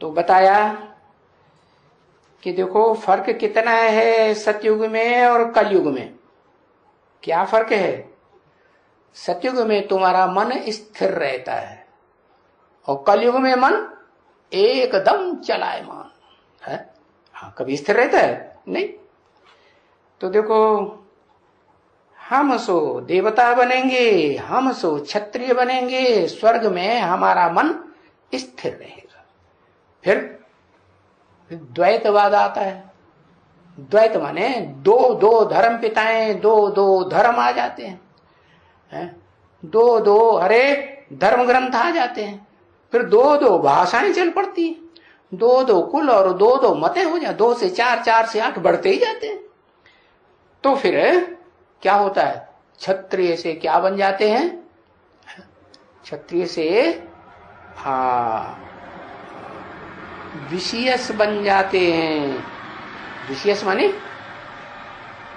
तो बताया कि देखो फर्क कितना है सतयुग में और कलयुग में। क्या फर्क है? सतयुग में तुम्हारा मन स्थिर रहता है, और कलयुग में मन एकदम चलायमान है। हाँ, कभी स्थिर रहता है नहीं। तो देखो, हम सो देवता बनेंगे, हम सो क्षत्रिय बनेंगे, स्वर्ग में हमारा मन स्थिर रहेगा। फिर द्वैतवाद आता है। द्वैत माने दो धर्म पिताएं, दो धर्म आ जाते हैं, दो हरे धर्म ग्रंथ आ जाते हैं, फिर दो भाषाएं चल पड़ती हैं, दो कुल और दो मते हो जाए, 2 से 4, 4 से 8 बढ़ते ही जाते हैं। तो फिर क्या होता है? क्षत्रिय से क्या बन जाते हैं? क्षत्रिय से हाँ विषयस बन जाते हैं। विषयस माने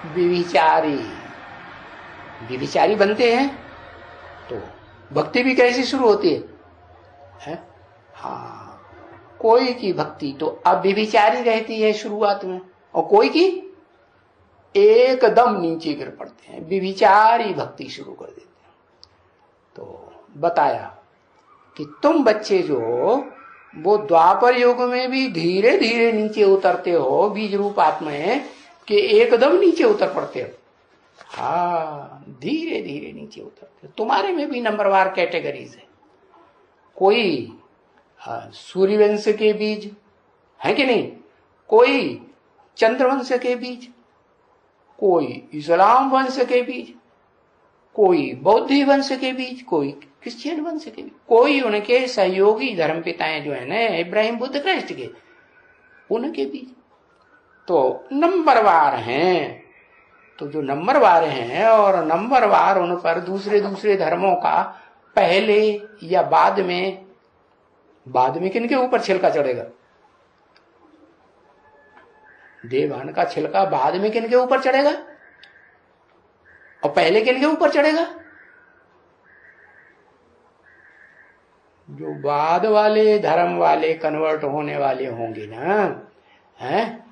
विविचारी। विविचारी बनते हैं तो भक्ति भी कैसी शुरू होती है? हाँ, कोई की भक्ति तो अव्यभिचारी रहती है शुरुआत में, और कोई की एकदम नीचे गिर पड़ते हैं, विभिचारी भक्ति शुरू कर देते हैं। तो बताया कि तुम बच्चे जो वो द्वापर युग में भी धीरे धीरे नीचे उतरते हो, बीज रूप आत्मा है कि एकदम नीचे उतर पड़ते हो। हाँ, धीरे धीरे नीचे उतरते हो। तुम्हारे में भी नंबरवार कैटेगरीज है। कोई सूर्यवंश के बीज है कि नहीं, कोई चंद्रवंश के बीज, कोई इस्लाम वंश के बीज, कोई बौद्ध वंश के बीज, कोई क्रिश्चियन वंश के बीज, कोई उनके सहयोगी धर्म पिताएं जो है ना इब्राहिम बुद्ध क्राइस्ट के, उनके बीज। तो नंबरवार हैं। तो जो नंबरवार हैं और नंबरवार उन पर दूसरे धर्मों का पहले या बाद में किनके ऊपर छिलका चढ़ेगा? देवान का छिलका बाद में किनके ऊपर चढ़ेगा और पहले किनके ऊपर चढ़ेगा? जो बाद वाले धर्म वाले कन्वर्ट होने वाले होंगे ना, हैं,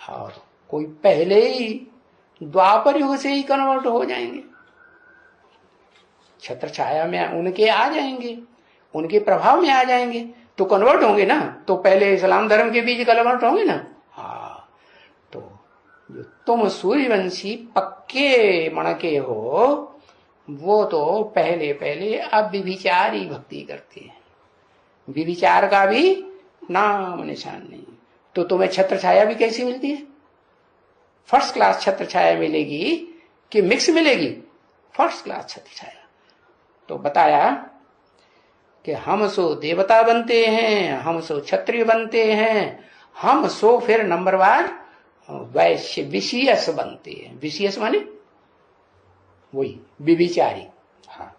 और कोई पहले ही द्वापर युग से ही कन्वर्ट हो जाएंगे, छत्र छाया में उनके आ जाएंगे, उनके प्रभाव में आ जाएंगे, तो कन्वर्ट होंगे ना। तो पहले इस्लाम धर्म के बीच कन्वर्ट होंगे ना। हाँ, तो जो तुम सूर्यवंशी पक्के मणके हो, वो तो पहले अव्यभिचारी भक्ति करते हैं। विविचार का भी नाम निशान नहीं। तो तुम्हें छत्र छाया भी कैसी मिलती है? फर्स्ट क्लास छत्र छाया मिलेगी कि मिक्स मिलेगी? फर्स्ट क्लास छत्र छाया। तो बताया कि हम सो देवता बनते हैं, हम सो क्षत्रिय बनते हैं, हम सो फिर नंबरवार वैश्य विषयस बनते हैं। विषयस माने वही विविचारी। हाँ,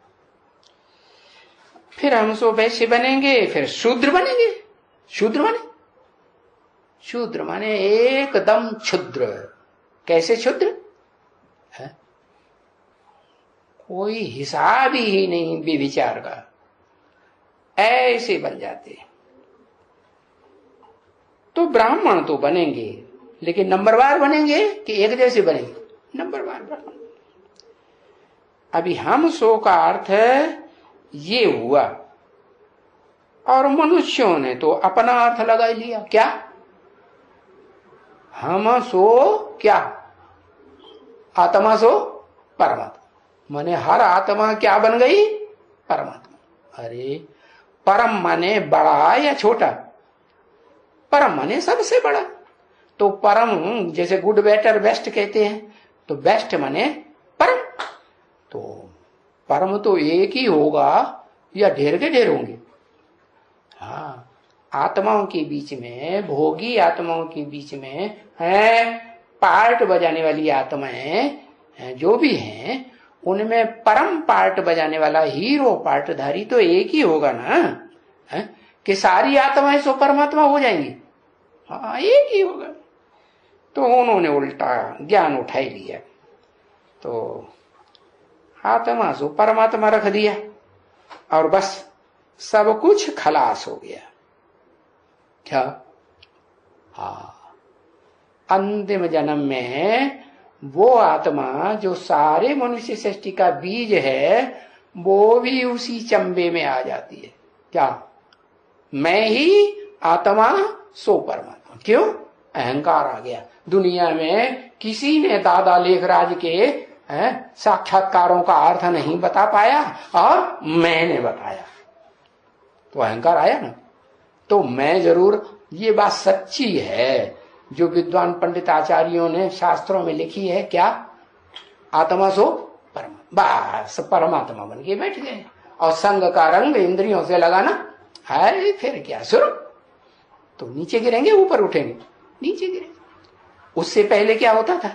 फिर हम सो वैश्य बनेंगे, फिर शूद्र बनेंगे। शूद्र माने एकदम क्षुद्र। कैसे क्षुद्र है? कोई हिसाब ही नहीं विचार का, ऐसे बन जाते। तो ब्राह्मण तो बनेंगे, लेकिन नंबरवार बनेंगे कि एक जैसे बनेंगे? नंबरवार ब्राह्मण। अभी हम सो का अर्थ ये हुआ, और मनुष्यों ने तो अपना अर्थ लगा लिया। क्या? हम सो क्या? आत्मा सो परमात्मा। माने हर आत्मा क्या बन गई? परमात्मा। अरे परम माने बड़ा या छोटा? परम माने सबसे बड़ा। तो परम जैसे गुड बेटर बेस्ट कहते हैं, तो बेस्ट माने परम। तो परम तो एक ही होगा या ढेर के ढेर होंगे? हाँ, आत्माओं के बीच में, भोगी आत्माओं के बीच में है पार्ट बजाने वाली आत्माएं जो भी हैं, उनमें परम पार्ट बजाने वाला हीरो पार्टधारी तो एक ही होगा ना, है? कि सारी आत्माएं सो परमात्मा हो जाएंगी? हाँ, एक ही होगा। तो उन्होंने उल्टा ज्ञान उठा ही लिया, तो आत्मा सो परमात्मा रख दिया, और बस सब कुछ खलास हो गया। क्या? हाँ, अंतिम जन्म में वो आत्मा जो सारे मनुष्य सृष्टि का बीज है, वो भी उसी चंबे में आ जाती है। क्या? मैं ही आत्मा सो परमात्मा। क्यों? अहंकार आ गया। दुनिया में किसी ने दादा लेखराज के साक्षात्कारों का अर्थ नहीं बता पाया, और मैंने बताया, तो अहंकार आया ना। तो मैं जरूर, ये बात सच्ची है जो विद्वान पंडित आचार्यों ने शास्त्रों में लिखी है। क्या? आत्मा सो परमात्मा, बस परमात्मा बन के बैठ गए। और संग का रंग इंद्रियों से लगाना है, फिर क्या शुरू? तो नीचे गिरेंगे ऊपर उठेंगे? नीचे गिरेंगे। उससे पहले क्या होता था?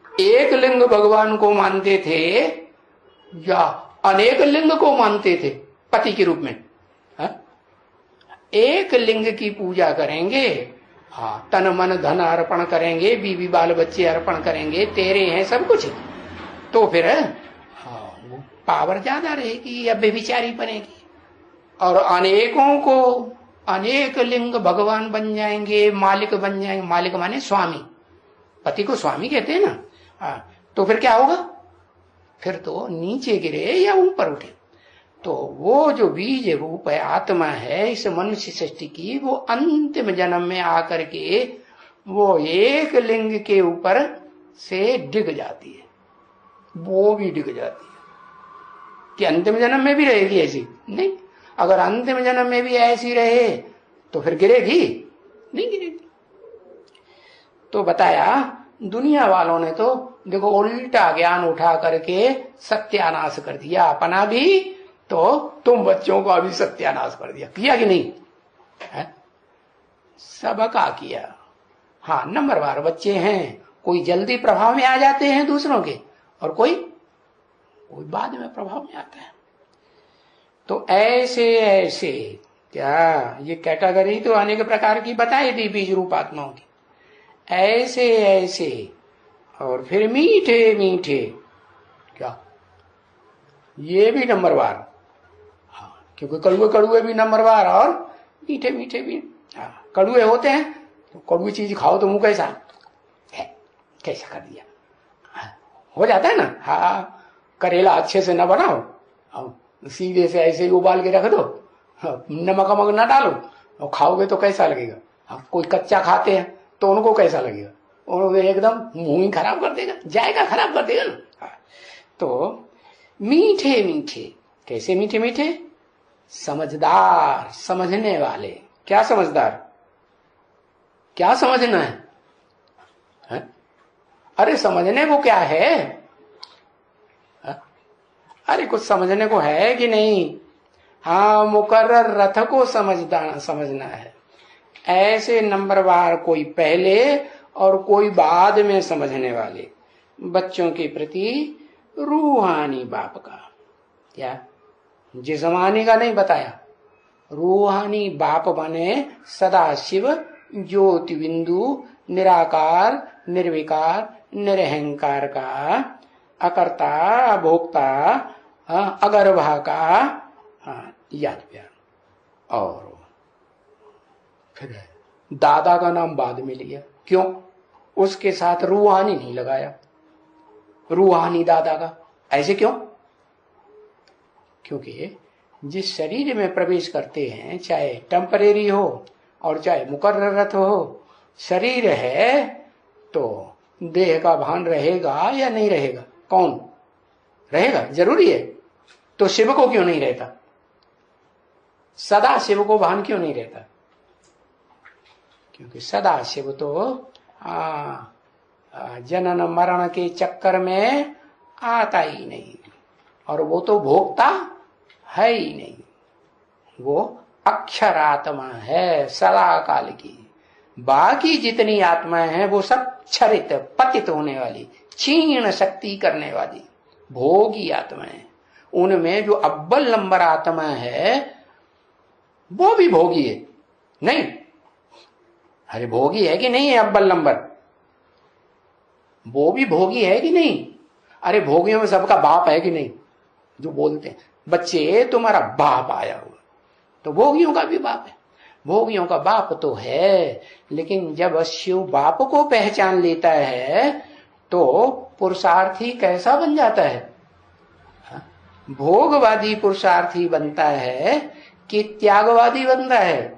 एक लिंग भगवान को मानते थे या अनेक लिंग को मानते थे पति के रूप में? एक लिंग की पूजा करेंगे, हाँ, तन मन धन अर्पण करेंगे, बीवी बाल बच्चे अर्पण करेंगे, तेरे हैं सब कुछ, तो फिर हाँ, वो पावर ज्यादा रहेगी या बेविचारी बनेगी। और अनेकों को, अनेक लिंग भगवान बन जाएंगे, मालिक बन जाएंगे। मालिक माने स्वामी, पति को स्वामी कहते हैं ना। तो फिर क्या होगा? फिर तो नीचे गिरे या ऊपर उठे। तो वो जो बीज रूप है, आत्मा है इस मनुष्य सृष्टि की, वो अंतिम जन्म में आकर के वो एक लिंग के ऊपर से डिग जाती है। वो भी डिग जाती है कि अंतिम जन्म में भी रहेगी ऐसी? नहीं। अगर अंतिम जन्म में भी ऐसी रहे तो फिर गिरेगी? नहीं गिरेगी। तो बताया, दुनिया वालों ने तो देखो उल्टा ज्ञान उठा करके सत्यानाश कर दिया अपना भी, तो तुम बच्चों का भी सत्यानाश कर दिया। किया कि नहीं है? सबका किया। हाँ, नंबरवार बच्चे हैं, कोई जल्दी प्रभाव में आ जाते हैं दूसरों के, और कोई बाद में प्रभाव में आता है। तो ऐसे ऐसे क्या, ये कैटेगरी तो अनेक प्रकार की बताई थी बीज रूप आत्माओं की। ऐसे ऐसे, और फिर मीठे मीठे, क्या ये भी नंबरवार? हाँ, क्योंकि कड़ुए कड़ुए भी नंबरवार और मीठे मीठे भी। हाँ, कड़ुए होते हैं तो कड़ुई चीज खाओ तो मुंह कैसा है, कैसा कर दिया, हाँ, हो जाता है ना। हाँ, करेला अच्छे से न बनाओ, हाँ, सीधे से ऐसे ही उबाल के रख दो, हाँ, नमक वमक ना डालो, और खाओगे तो कैसा लगेगा। हाँ, कोई कच्चा खाते हैं तो उनको कैसा लगेगा? उनको एकदम मुंह ही खराब कर देगा, जायका खराब कर देगा ना। हाँ, तो मीठे मीठे, कैसे मीठे मीठे? समझदार, समझने वाले। क्या समझदार? क्या समझना है? अरे समझने को क्या है? अरे कुछ समझने को है कि नहीं? हाँ, मुकर्रर रथ को समझना है। ऐसे नंबरवार कोई पहले और कोई बाद में समझने वाले बच्चों के प्रति रूहानी बाप का, क्या जिस्मानी का नहीं बताया, रूहानी बाप बने सदाशिव ज्योति बिंदु निराकार निर्विकार निरहंकार का, अकर्ता अभोक्ता अगर्भा का याद प्यार। और फिर दादा का नाम बाद में लिया, क्यों? उसके साथ रूहानी नहीं लगाया, रूहानी दादा का, ऐसे क्यों? क्योंकि जिस शरीर में प्रवेश करते हैं, चाहे टेम्परेरी हो और चाहे मुकर्ररत हो, शरीर है तो देह का भान रहेगा या नहीं रहेगा? कौन रहेगा? जरूरी है। तो शिव को क्यों नहीं रहता? सदा शिव को भान क्यों नहीं रहता? क्योंकि सदा शिव तो जनन मरण के चक्कर में आता ही नहीं, और वो तो भोक्ता है ही नहीं, वो अक्षर आत्मा है सदा काल की। बाकी जितनी आत्माएं हैं वो सब क्षरित पतित होने वाली, क्षीण शक्ति करने वाली भोगी आत्माएं। उनमें जो अव्वल नंबर आत्मा है वो भी भोगी है, नहीं? अरे भोगी है कि नहीं है? अव्वल नंबर वो भी भोगी है कि नहीं? अरे भोगियों में सबका बाप है कि नहीं? जो बोलते हैं बच्चे तुम्हारा बाप आया हुआ, तो भोगियों का भी बाप है। भोगियों का बाप तो है, लेकिन जब शिव बाप को पहचान लेता है तो पुरुषार्थी कैसा बन जाता है? भोगवादी पुरुषार्थी बनता है कि त्यागवादी बनता है?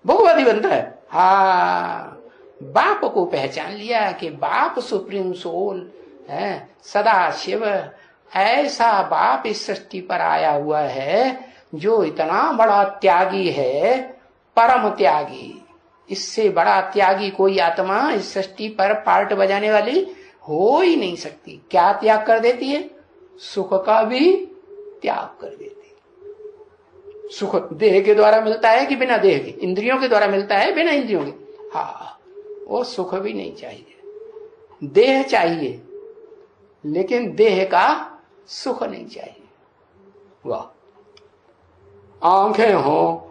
भोगवादी बनता है। हाँ, बाप को पहचान लिया कि बाप सुप्रीम सोल है, सदा शिव। ऐसा बाप इस सृष्टि पर आया हुआ है जो इतना बड़ा त्यागी है, परम त्यागी। इससे बड़ा त्यागी कोई आत्मा इस सृष्टि पर पार्ट बजाने वाली हो ही नहीं सकती। क्या त्याग कर देती है? सुख का भी त्याग कर देती है। सुख देह के द्वारा मिलता है कि बिना देह के? इंद्रियों के द्वारा मिलता है, बिना इंद्रियों के? हाँ, वो सुख भी नहीं चाहिए, देह चाहिए, लेकिन देह का सुख नहीं चाहिए। वाह, आंखें हो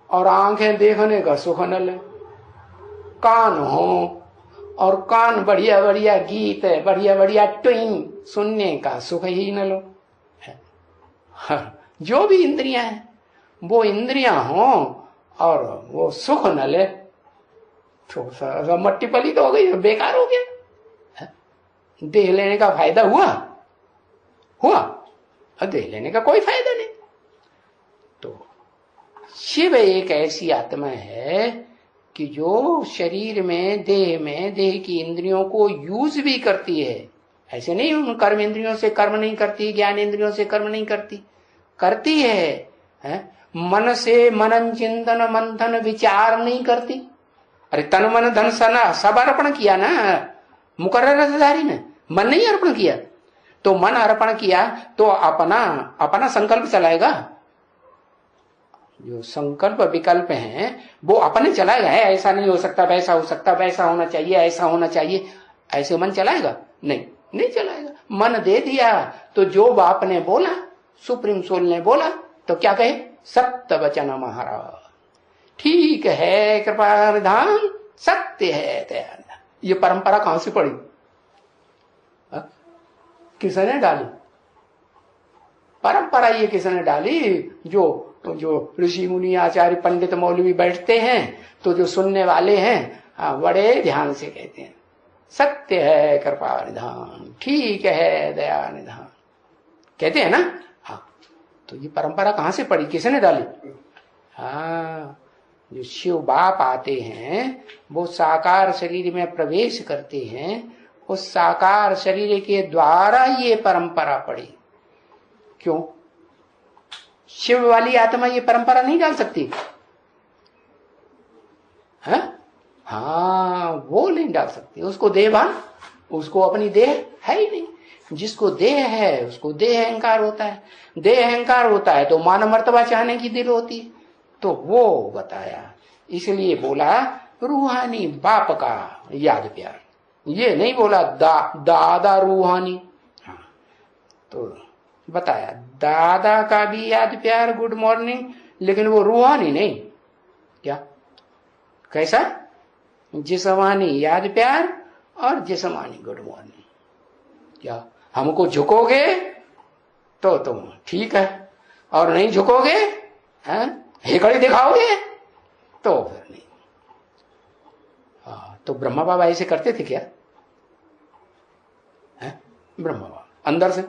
और आंखें देखने का सुख न ले, कान हो और कान बढ़िया बढ़िया गीत है, बढ़िया बढ़िया ट्विंग सुनने का सुख ही न लो। जो भी इंद्रियां हैं वो इंद्रियां हो और वो सुख न ले, तो मट्टी पली तो हो गई, बेकार हो गया। देह लेने का फायदा हुआ? देह लेने का कोई फायदा नहीं। तो शिव एक ऐसी आत्मा है कि जो शरीर में देह की इंद्रियों को यूज भी करती है। ऐसे नहीं उन कर्म इंद्रियों से कर्म नहीं करती, ज्ञान इंद्रियों से कर्म नहीं करती है? मन से मनन चिंतन मंथन विचार नहीं करती। अरे तन मन धन सना सब अर्पण किया ना मुकर्ररधारी ने, मन नहीं अर्पण किया। तो मन अर्पण किया तो अपना संकल्प चलाएगा। जो संकल्प विकल्प हैं वो अपने चलाएगा। है ऐसा नहीं हो सकता, वैसा हो सकता, वैसा होना चाहिए, ऐसा होना चाहिए, ऐसे मन चलाएगा? नहीं चलाएगा। मन दे दिया तो जो बाप ने बोला, सुप्रीम सोल ने बोला, तो क्या कहे? सत्य वचन महाराज, ठीक है, कृपा निधान, सत्य है दयाल। ये परंपरा कहां से पड़ी? किसने डाली परंपरा? ये किसने डाली? जो ऋषि मुनि आचार्य पंडित मौलवी बैठते हैं तो जो सुनने वाले हैं बड़े ध्यान से कहते हैं सत्य है कृपा निधान, ठीक है दया निधान, कहते हैं ना। हाँ, तो ये परंपरा कहां से पड़ी? किसने डाली? हाँ, जो शिव बाप आते हैं वो साकार शरीर में प्रवेश करते हैं, उस साकार शरीर के द्वारा ये परंपरा पड़ी। क्यों? शिव वाली आत्मा ये परंपरा नहीं डाल सकती है? हाँ, वो नहीं डाल सकती। उसको देहभान, उसको अपनी देह है ही नहीं। जिसको देह है उसको देह अहंकार होता है। देह अहंकार होता है तो मान मर्तबा चाहने की दिल होती है। तो वो बताया इसलिए बोला रूहानी बाप का याद प्यार, ये नहीं बोला दादा रूहानी। हाँ, तो बताया दादा का भी याद प्यार गुड मॉर्निंग, लेकिन वो रूहानी नहीं। क्या कैसा? जिस्मानी याद प्यार और जिस्मानी गुड मॉर्निंग। क्या हमको झुकोगे तो तुम ठीक है, और नहीं झुकोगे, हेकड़ी दिखाओगे तो फिर नहीं। तो ब्रह्मा बाबा ऐसे करते थे क्या? ब्रह्मा बाबा अंदर से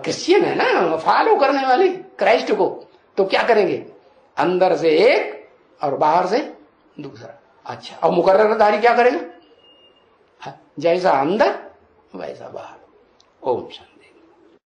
क्रिश्चियन है ना, फॉलो करने वाले क्राइस्ट को, तो क्या करेंगे? अंदर से एक और बाहर से दूसरा। अच्छा, और मुकर्ररधारी क्या करेगा? जैसा अंदर वैसा बाहर। ओम शांति।